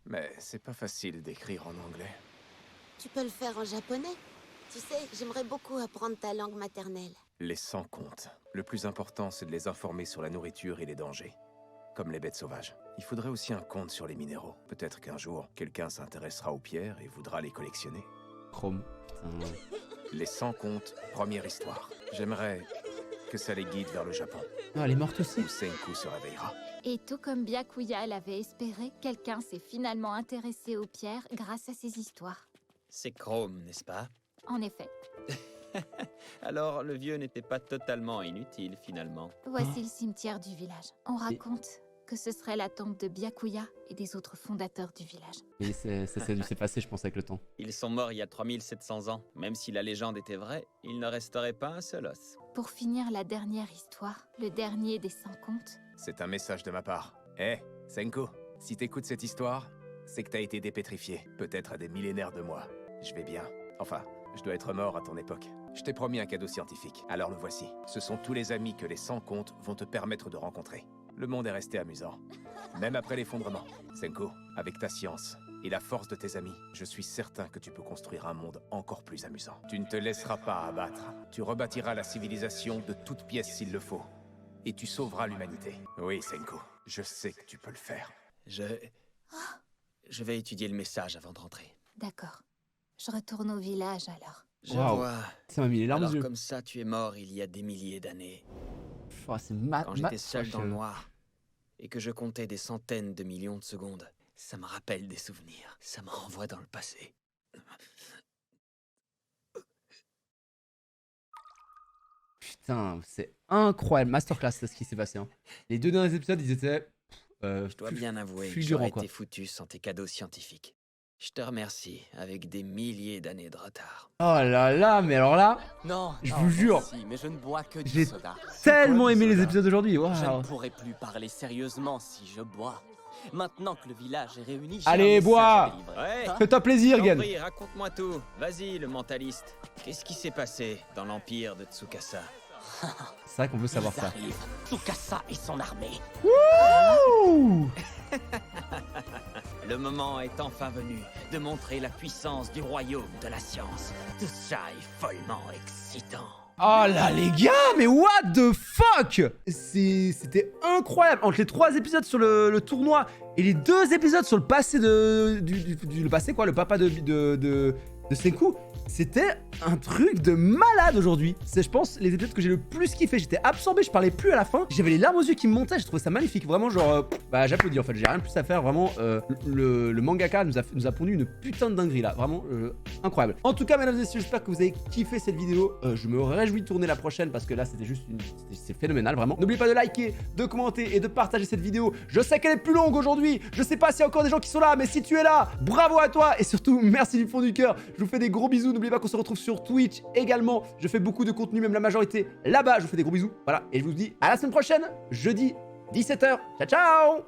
Mais c'est pas facile d'écrire en anglais. Tu peux le faire en japonais. Tu sais, j'aimerais beaucoup apprendre ta langue maternelle. Les 100 comptes. Le plus important, c'est de les informer sur la nourriture et les dangers. Comme les bêtes sauvages. Il faudrait aussi un compte sur les minéraux. Peut-être qu'un jour, quelqu'un s'intéressera aux pierres et voudra les collectionner. Chrome. Les 100 contes, première histoire. J'aimerais que ça les guide vers le Japon. Ah, elle est morte aussi. Où Senku se réveillera. Et tout comme Byakuya l'avait espéré, quelqu'un s'est finalement intéressé aux pierres grâce à ces histoires. C'est Chrome, n'est-ce pas? En effet. Alors, le vieux n'était pas totalement inutile, finalement. Voici le cimetière du village. On raconte que ce serait la tombe de Byakuya et des autres fondateurs du village. Mais ça dû s'est passé, je pense, avec le temps. Ils sont morts il y a 3700 ans. Même si la légende était vraie, il ne resterait pas un seul os. Pour finir la dernière histoire, le dernier des 100 contes, C'est un message de ma part. Hé, Senko, si t'écoutes cette histoire, c'est que t'as été dépétrifié, peut-être à des millénaires de mois. Je vais bien. Enfin, je dois être mort à ton époque. Je t'ai promis un cadeau scientifique, alors le voici. Ce sont tous les amis que les 100 contes vont te permettre de rencontrer. Le monde est resté amusant. Même après l'effondrement. Senko, avec ta science et la force de tes amis, je suis certain que tu peux construire un monde encore plus amusant. Tu ne te laisseras pas abattre. Tu rebâtiras la civilisation de toutes pièces s'il le faut. Et tu sauveras l'humanité. Oui, Senko, je sais que tu peux le faire. Je vais étudier le message avant de rentrer. d'accord. Je retourne au village alors. Je vois. Ça m'a mis les larmes aux Alors yeux. comme ça, tu es mort il y a des milliers d'années. Oh, c'est Quand j'étais seul dans le noir et que je comptais des centaines de millions de secondes, ça me rappelle des souvenirs. Ça me renvoie dans le passé. Putain, c'est incroyable. Masterclass, c'est ce qui s'est passé. Hein. Les 2 derniers épisodes, ils étaient... Je dois bien avouer que fulgurants, j'aurais quoi. été foutu sans tes cadeaux scientifiques. Je te remercie avec des milliers d'années de retard. Oh là là, mais alors là, Non, je non, vous jure, merci, mais je ne bois que j'ai du soda. tellement aimé les épisodes d'aujourd'hui. Je Waouh. ne pourrai plus parler sérieusement si je bois. Maintenant que le village est réuni, j'ai Allez, un message bois. à délivrer. Ouais. Hein? Fais-toi plaisir, Gen. Henri, raconte-moi tout. Vas-y, le mentaliste. Qu'est-ce qui s'est passé dans l'empire de Tsukasa? C'est vrai qu'on veut savoir Ils ça. arrivent. Tsukasa et son armée. Wouh. Le moment est enfin venu de montrer la puissance du royaume de la science. Tout ça est follement excitant. Oh là les gars, mais what the fuck. C'était incroyable. Entre les 3 épisodes sur le tournoi et les 2 épisodes sur le passé le passé quoi, le papa de Senku, c'était un truc de malade aujourd'hui. C'est, je pense, les épisodes que j'ai le plus kiffé. J'étais absorbé, je parlais plus à la fin. J'avais les larmes aux yeux qui me montaient, j'ai trouvé ça magnifique. Vraiment, genre, bah j'applaudis en fait, j'ai rien de plus à faire. Vraiment, le mangaka nous a pondu une putain de dinguerie là. Vraiment, incroyable. En tout cas, mesdames et messieurs, j'espère que vous avez kiffé cette vidéo. Je me réjouis de tourner la prochaine parce que là, c'était juste c'est phénoménal, vraiment. N'oubliez pas de liker, de commenter et de partager cette vidéo. Je sais qu'elle est plus longue aujourd'hui. Je sais pas s'il y a encore des gens qui sont là, mais si tu es là, bravo à toi. Et surtout, merci du fond du cœur. Je vous fais des gros bisous. N'oubliez pas qu'on se retrouve sur Twitch également. Je fais beaucoup de contenu, même la majorité là-bas. Je vous fais des gros bisous. Voilà. Et je vous dis à la semaine prochaine, jeudi, 17h. Ciao, ciao!